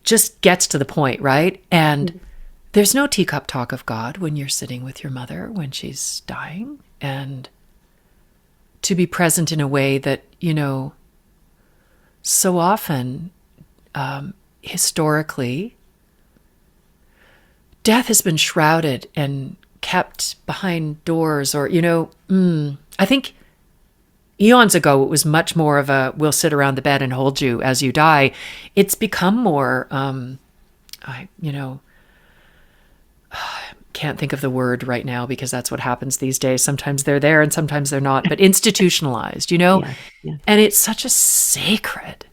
just gets to the point, right? And there's no teacup talk of God when you're sitting with your mother when she's dying. And to be present in a way that, you know, so often, historically, death has been shrouded and kept behind doors or, you know, I think eons ago, it was much more of a, we'll sit around the bed and hold you as you die. It's become more, can't think of the word right now because that's what happens these days. Sometimes they're there and sometimes they're not, but institutionalized, you know? Yeah. And it's such a sacred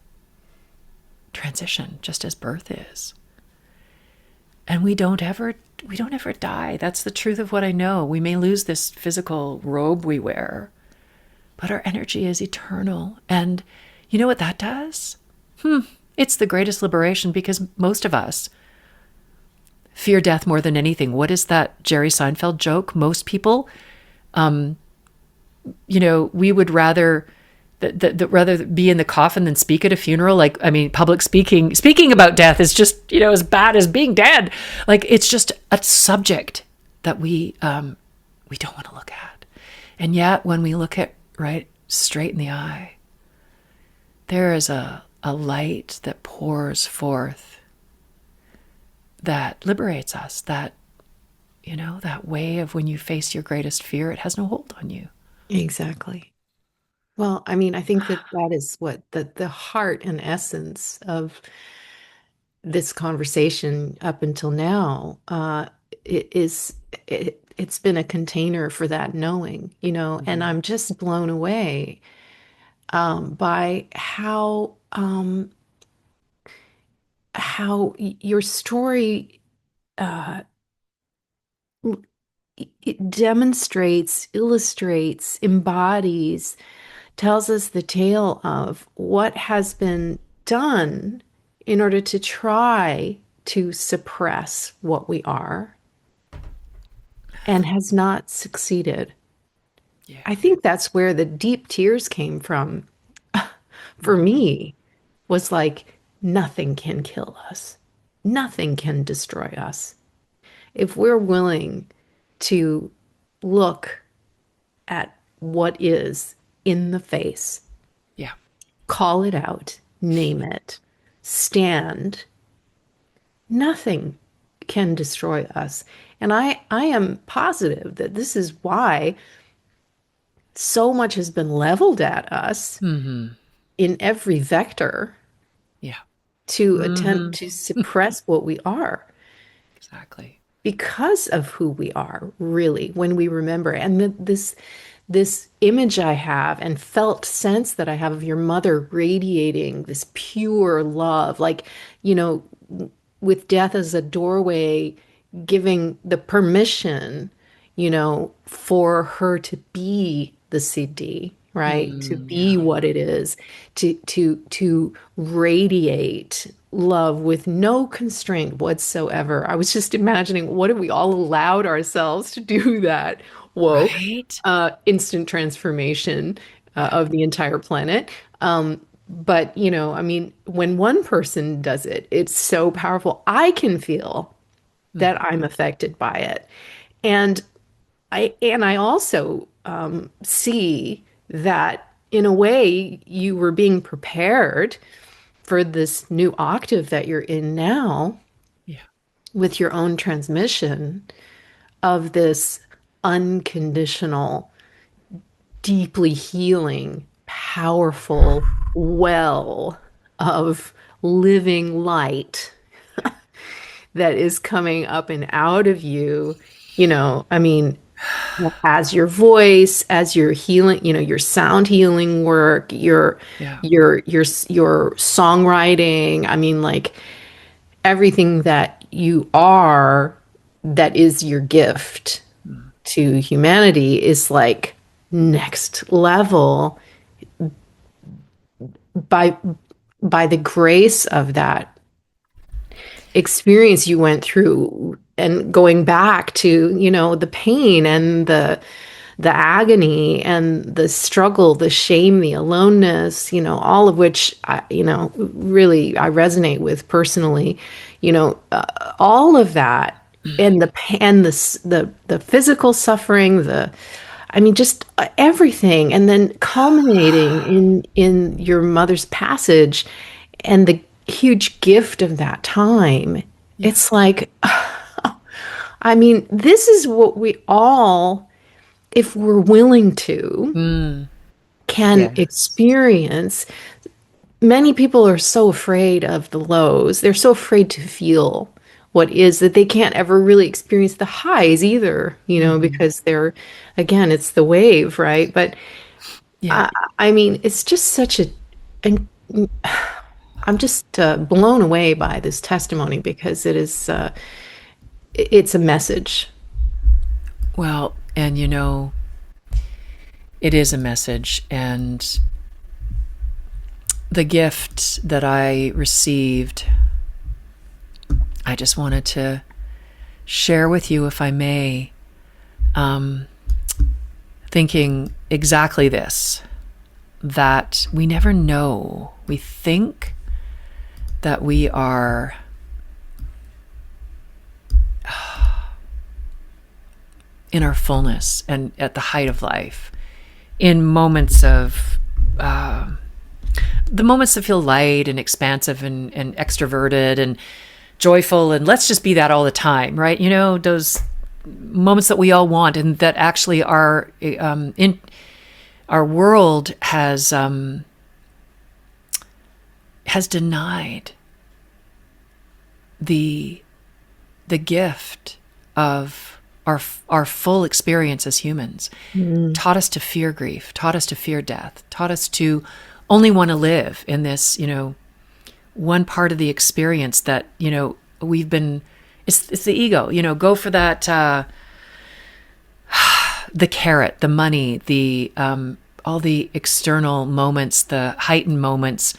transition, just as birth is. And we don't ever die. That's the truth of what I know. We may lose this physical robe we wear, but our energy is eternal. And you know what that does? It's the greatest liberation because most of us fear death more than anything. What is that Jerry Seinfeld joke? Most people, we would rather rather be in the coffin than speak at a funeral. Like, I mean, public speaking about death is just, as bad as being dead. Like, it's just a subject that we don't want to look at. And yet when we look at right straight in the eye, there is a light that pours forth that liberates us, that way of when you face your greatest fear, it has no hold on you. Exactly. Well, I mean, I think that is what the heart and essence of this conversation up until now it's been a container for that knowing, and I'm just blown away by how your story it demonstrates, illustrates, embodies, tells us the tale of what has been done in order to try to suppress what we are and has not succeeded. Yeah. I think that's where the deep tears came from for me, was like, nothing can kill us. Nothing can destroy us. If we're willing to look at what is in the face, Yeah. call it out, name it, stand, nothing can destroy us. And I I am positive that this is why so much has been leveled at us Mm-hmm. in every vector Yeah. to attempt Mm-hmm. to suppress what we are Exactly. because of who we are, really, when we remember. And this image I have and felt sense that I have of your mother radiating this pure love, like, you know, with death as a doorway, giving the permission, for her to be the CD, right? To be Yeah. what it is, to radiate love with no constraint whatsoever. I was just imagining, what if we all allowed ourselves to do that? Whoa, Right? instant transformation Yeah. of the entire planet. But, I mean, when one person does it, it's so powerful. I can feel that Mm. I'm affected by it. And I also see that in a way you were being prepared for this new octave that you're in now Yeah. with your own transmission of this unconditional, deeply healing, powerful well of living light that is coming up and out of you. I mean, as your voice, as your healing, your sound healing work, Yeah. your songwriting. I mean, like everything that you are, that is your gift Mm. to humanity is like next level by the grace of that experience you went through, and going back to, the pain and the agony and the struggle, the shame, the aloneness, all of which really I resonate with personally, all of that, and the physical suffering, I mean, just everything, and then culminating in your mother's passage and the huge gift of that time. Yeah. It's like, I mean, this is what we all, if we're willing to, Mm. can Yes. experience. Many people are so afraid of the lows. They're so afraid to feel what is, that they can't ever really experience the highs either, Mm-hmm. because again, it's the wave, right? But Yeah. I, I mean, it's just such and I'm just blown away by this testimony, because it's a message. Well, and it is a message. And the gift that I received, I just wanted to share with you, if I may, thinking exactly this, that we never know. We think that we are in our fullness and at the height of life, in moments of the moments that feel light and expansive and extroverted and joyful, and let's just be that all the time, right? Those moments that we all want, and that actually are in our world has denied the gift of our full experience as humans. Mm. Taught us to fear grief, taught us to fear death, taught us to only want to live in this, one part of the experience that, we've been, it's the ego, go for that, the carrot, the money, the, all the external moments, the heightened moments,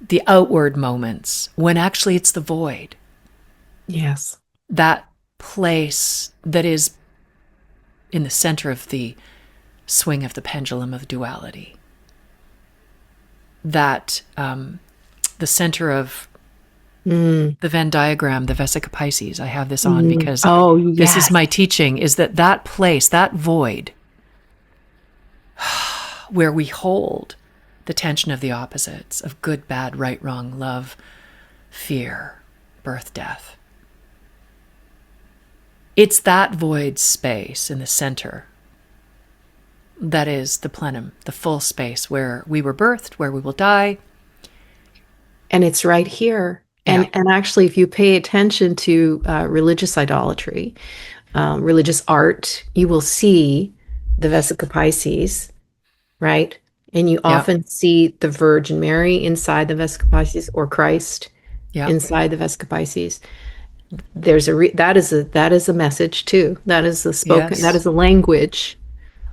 the outward moments, when actually it's the void. Yes. That place that is in the center of the swing of the pendulum of duality. That the center of the Venn diagram, the Vesica Pisces. I have this on because Oh, this is yes. my teaching, is that place, that void, where we hold the tension of the opposites, of good, bad, right, wrong, love, fear, birth, death. It's that void space in the center that is the plenum, the full space where we were birthed, where we will die. And it's right here. Yeah. And actually, if you pay attention to religious idolatry, religious art, you will see the Vesica Pisces, right? And you Yeah. often see the Virgin Mary inside the Vesica Pisces, or Christ Yeah. inside the Vesica Pisces. There's that is a message too. That is a spoken. That Yes. is a language,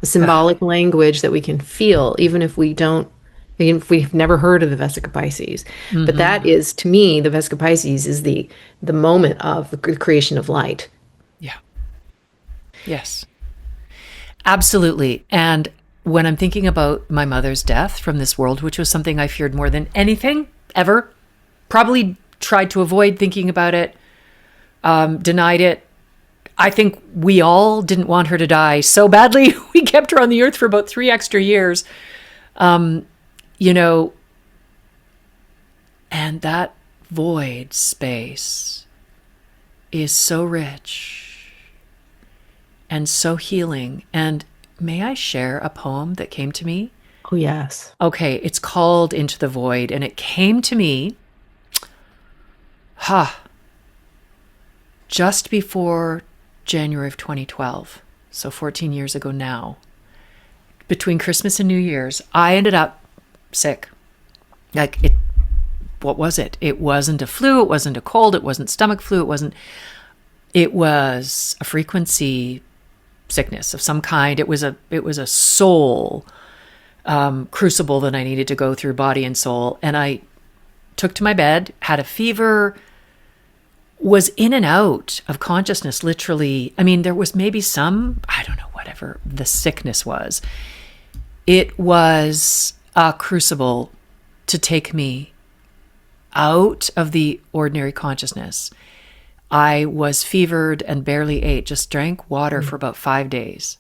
a symbolic language that we can feel, even if we've never heard of the Vesica Pisces. But that is, to me, the Vesica Pisces is the moment of the creation of light. Yeah. Yes. Absolutely. And when I'm thinking about my mother's death from this world, which was something I feared more than anything ever, probably tried to avoid thinking about it, denied it. I think we all didn't want her to die so badly. We kept her on the earth for about 3 extra years. You know, and that void space is so rich and so healing. And may I share a poem that came to me? Oh, yes. Okay, it's called Into the Void, and it came to me just before January of 2012, so 14 years ago now. Between Christmas and New Year's, I ended up sick. What was it? It wasn't a flu, it wasn't a cold, it wasn't stomach flu, it was a frequency sickness of some kind. It was a soul crucible that I needed to go through, body and soul. And I took to my bed, had a fever, was in and out of consciousness, literally. I mean, there was maybe some, I don't know, whatever the sickness was. It was a crucible to take me out of the ordinary consciousness. I was fevered and barely ate, just drank water for about 5 days.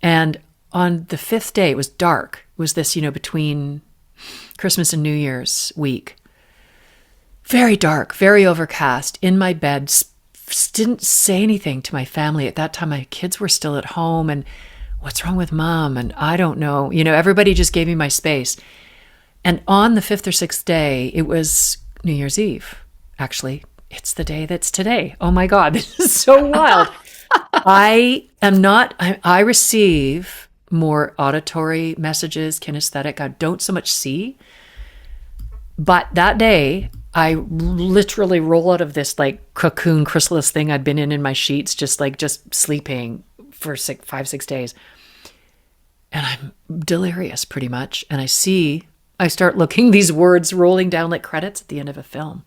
And on the 5th day, it was dark. It was this, between Christmas and New Year's week. Very dark, very overcast, in my bed. Didn't say anything to my family. At that time, my kids were still at home, and what's wrong with mom? And I don't know. Everybody just gave me my space. And on the 5th or 6th day, it was New Year's Eve. Actually, it's the day that's today. Oh my God, this is so wild. I receive more auditory messages, kinesthetic. I don't so much see. But that day, I literally roll out of this cocoon chrysalis thing I'd been in my sheets, just sleeping for 5-6 days. And I'm delirious pretty much. And I start looking, these words rolling down like credits at the end of a film.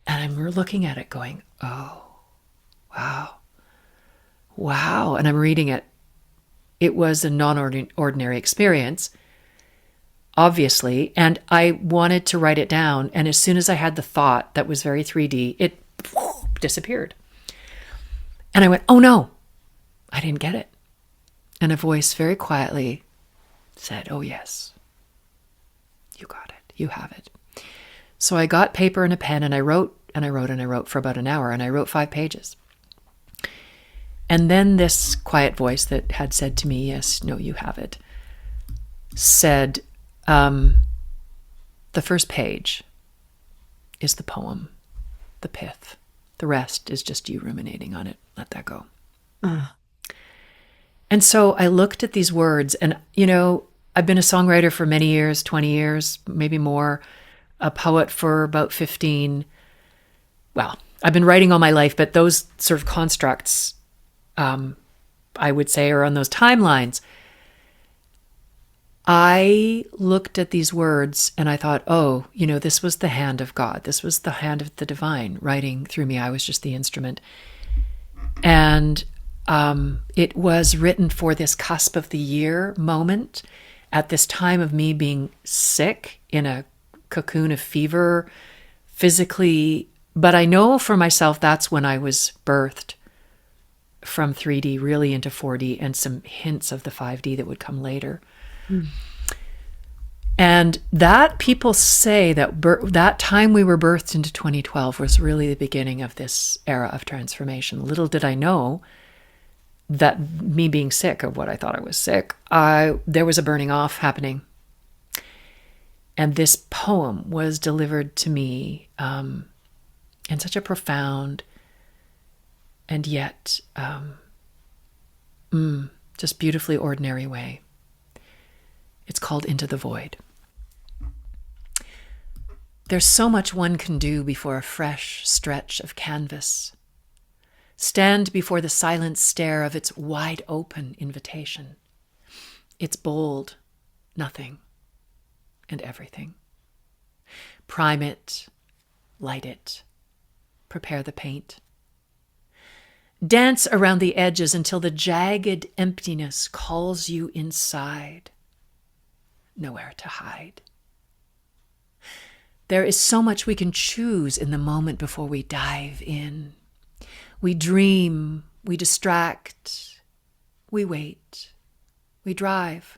And I'm looking at it going, oh, wow. And I'm reading it. It was a non-ordinary experience, obviously. And I wanted to write it down. And as soon as I had the thought that was very 3D, it disappeared. And I went, oh no, I didn't get it. And a voice very quietly said, oh yes, you got it. You have it. So I got paper and a pen, and I wrote for about an hour, and I wrote 5 pages. And then this quiet voice that had said to me, yes, no, you have it, said, the first page is the poem, the pith. The rest is just you ruminating on it. Let that go. And so I looked at these words, and, I've been a songwriter for many years, 20 years, maybe more, a poet for about 15. Well, I've been writing all my life, but those sort of constructs, I would say, are on those timelines. I looked at these words and I thought, oh, this was the hand of God. This was the hand of the divine writing through me. I was just the instrument. And it was written for this cusp of the year moment, at this time of me being sick in a cocoon of fever, physically. But I know for myself, that's when I was birthed from 3D really into 4D, and some hints of the 5D that would come later. And that people say that that time we were birthed into 2012 was really the beginning of this era of transformation. Little did I know that me being sick of what I thought I was sick, there was a burning off happening. And this poem was delivered to me in such a profound and yet just beautifully ordinary way. It's called Into the Void. There's so much one can do before a fresh stretch of canvas. Stand before the silent stare of its wide open invitation. It's bold, nothing, and everything. Prime it, light it, prepare the paint. Dance around the edges until the jagged emptiness calls you inside. Nowhere to hide. There is so much we can choose in the moment before we dive in. We dream, we distract, we wait, we drive.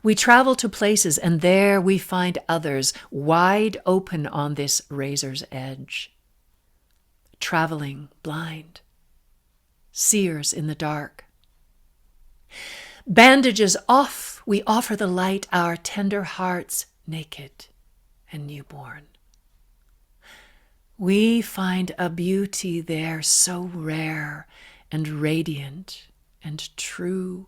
We travel to places, and there we find others wide open on this razor's edge. Traveling blind, seers in the dark. Bandages off, we offer the light, our tender hearts naked and newborn. We find a beauty there so rare and radiant and true.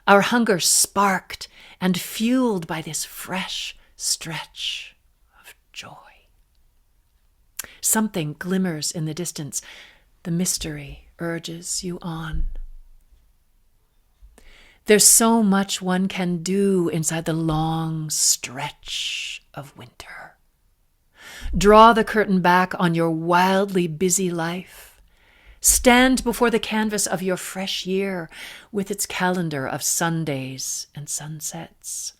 Our hunger sparked and fueled by this fresh stretch of joy. Something glimmers in the distance. The mystery urges you on. There's so much one can do inside the long stretch of winter. Draw the curtain back on your wildly busy life. Stand before the canvas of your fresh year with its calendar of Sundays and sunsets,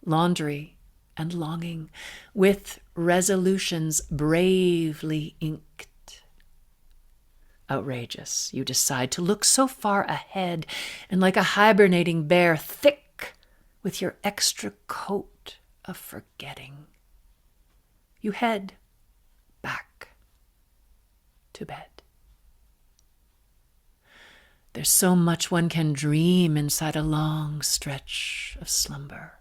laundry and longing, with resolutions bravely inked. Outrageous, you decide to look so far ahead, and like a hibernating bear, thick with your extra coat of forgetting, you head back to bed. There's so much one can dream inside a long stretch of slumber,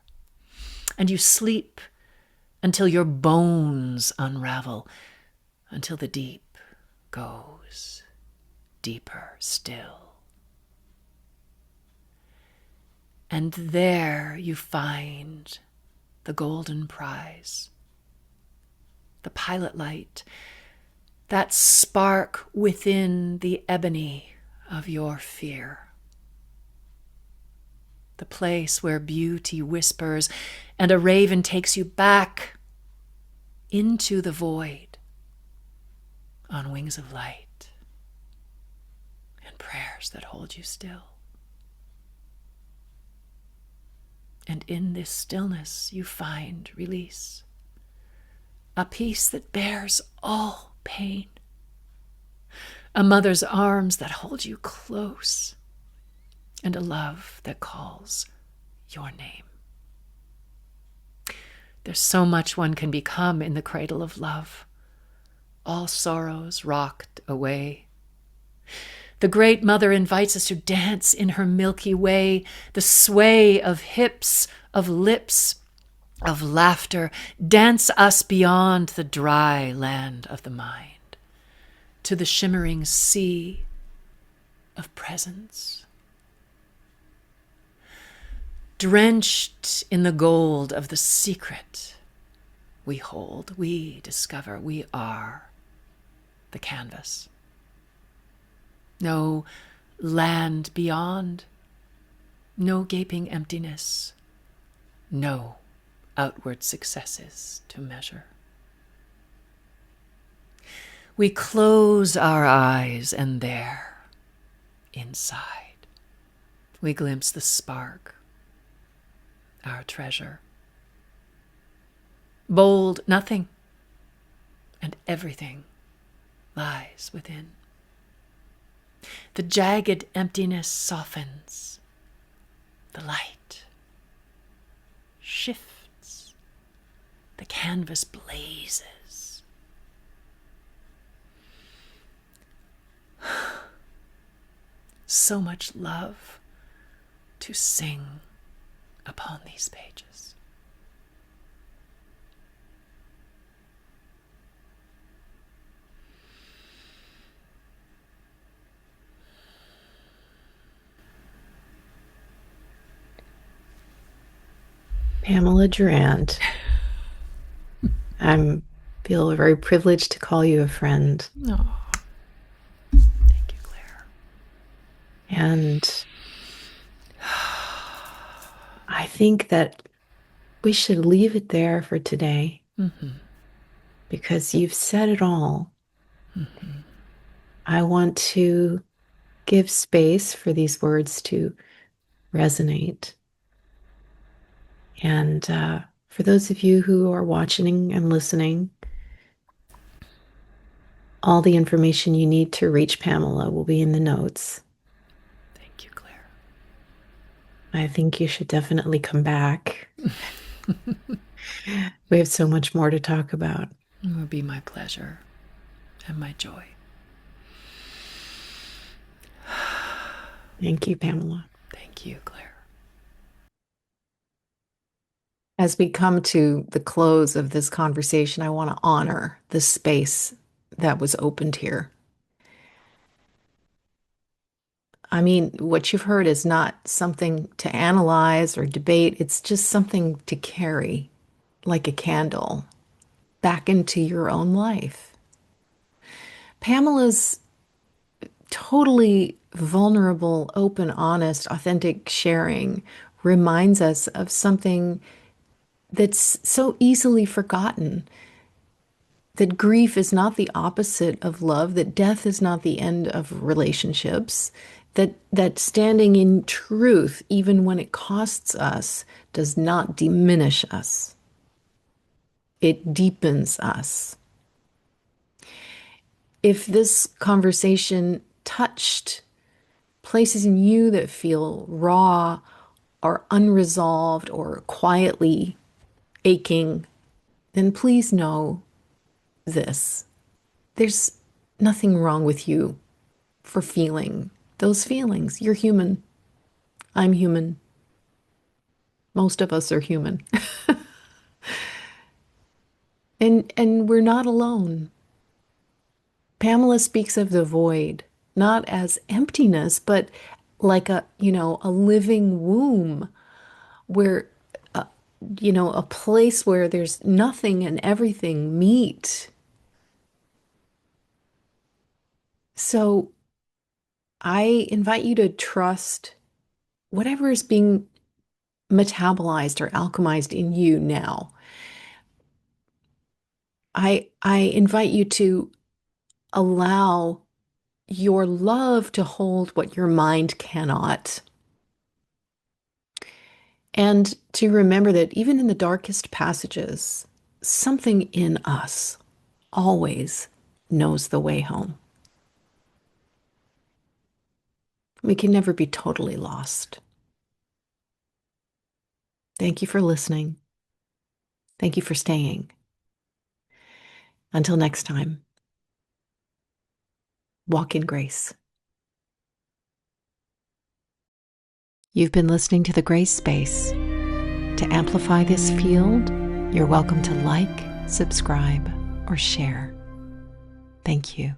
and you sleep until your bones unravel, until the deep goes deeper still. And there you find the golden prize, the pilot light, that spark within the ebony of your fear. The place where beauty whispers and a raven takes you back into the void on wings of light. Prayers that hold you still. And in this stillness you find release, a peace that bears all pain, a mother's arms that hold you close, and a love that calls your name. There's so much one can become in the cradle of love, all sorrows rocked away. The great mother invites us to dance in her milky way, the sway of hips, of lips, of laughter. Dance us beyond the dry land of the mind, to the shimmering sea of presence. Drenched in the gold of the secret we hold, we discover we are the canvas. No land beyond, no gaping emptiness, no outward successes to measure. We close our eyes, and there, inside, we glimpse the spark, our treasure. Bold nothing, and everything lies within. The jagged emptiness softens. The light shifts. The canvas blazes. So much love to sing upon these pages. Pamela Gerrand, I feel very privileged to call you a friend. Oh, thank you, Claire. And I think that we should leave it there for today, because you've said it all. I want to give space for these words to resonate. And for those of you who are watching and listening, all the information you need to reach Pamela will be in the notes. Thank you, Claire. I think you should definitely come back. We have so much more to talk about. It would be my pleasure and my joy. Thank you, Pamela. Thank you, Claire. As we come to the close of this conversation, I want to honor the space that was opened here. I mean, what you've heard is not something to analyze or debate. It's just something to carry like a candle back into your own life. Pamela's totally vulnerable, open, honest, authentic sharing reminds us of something that's so easily forgotten. That grief is not the opposite of love, that death is not the end of relationships, that standing in truth, even when it costs us, does not diminish us. It deepens us. If this conversation touched places in you that feel raw or unresolved or quietly aching, then please know this. There's nothing wrong with you for feeling those feelings. You're human. I'm human. Most of us are human. And we're not alone. Pamela speaks of the void, not as emptiness, but like a living womb where, a place where there's nothing and everything meet. So I invite you to trust whatever is being metabolized or alchemized in you now. I invite you to allow your love to hold what your mind cannot. And to remember that even in the darkest passages, something in us always knows the way home. We can never be totally lost. Thank you for listening. Thank you for staying. Until next time, walk in grace. You've been listening to The Grace Space. To amplify this field, you're welcome to like, subscribe, or share. Thank you.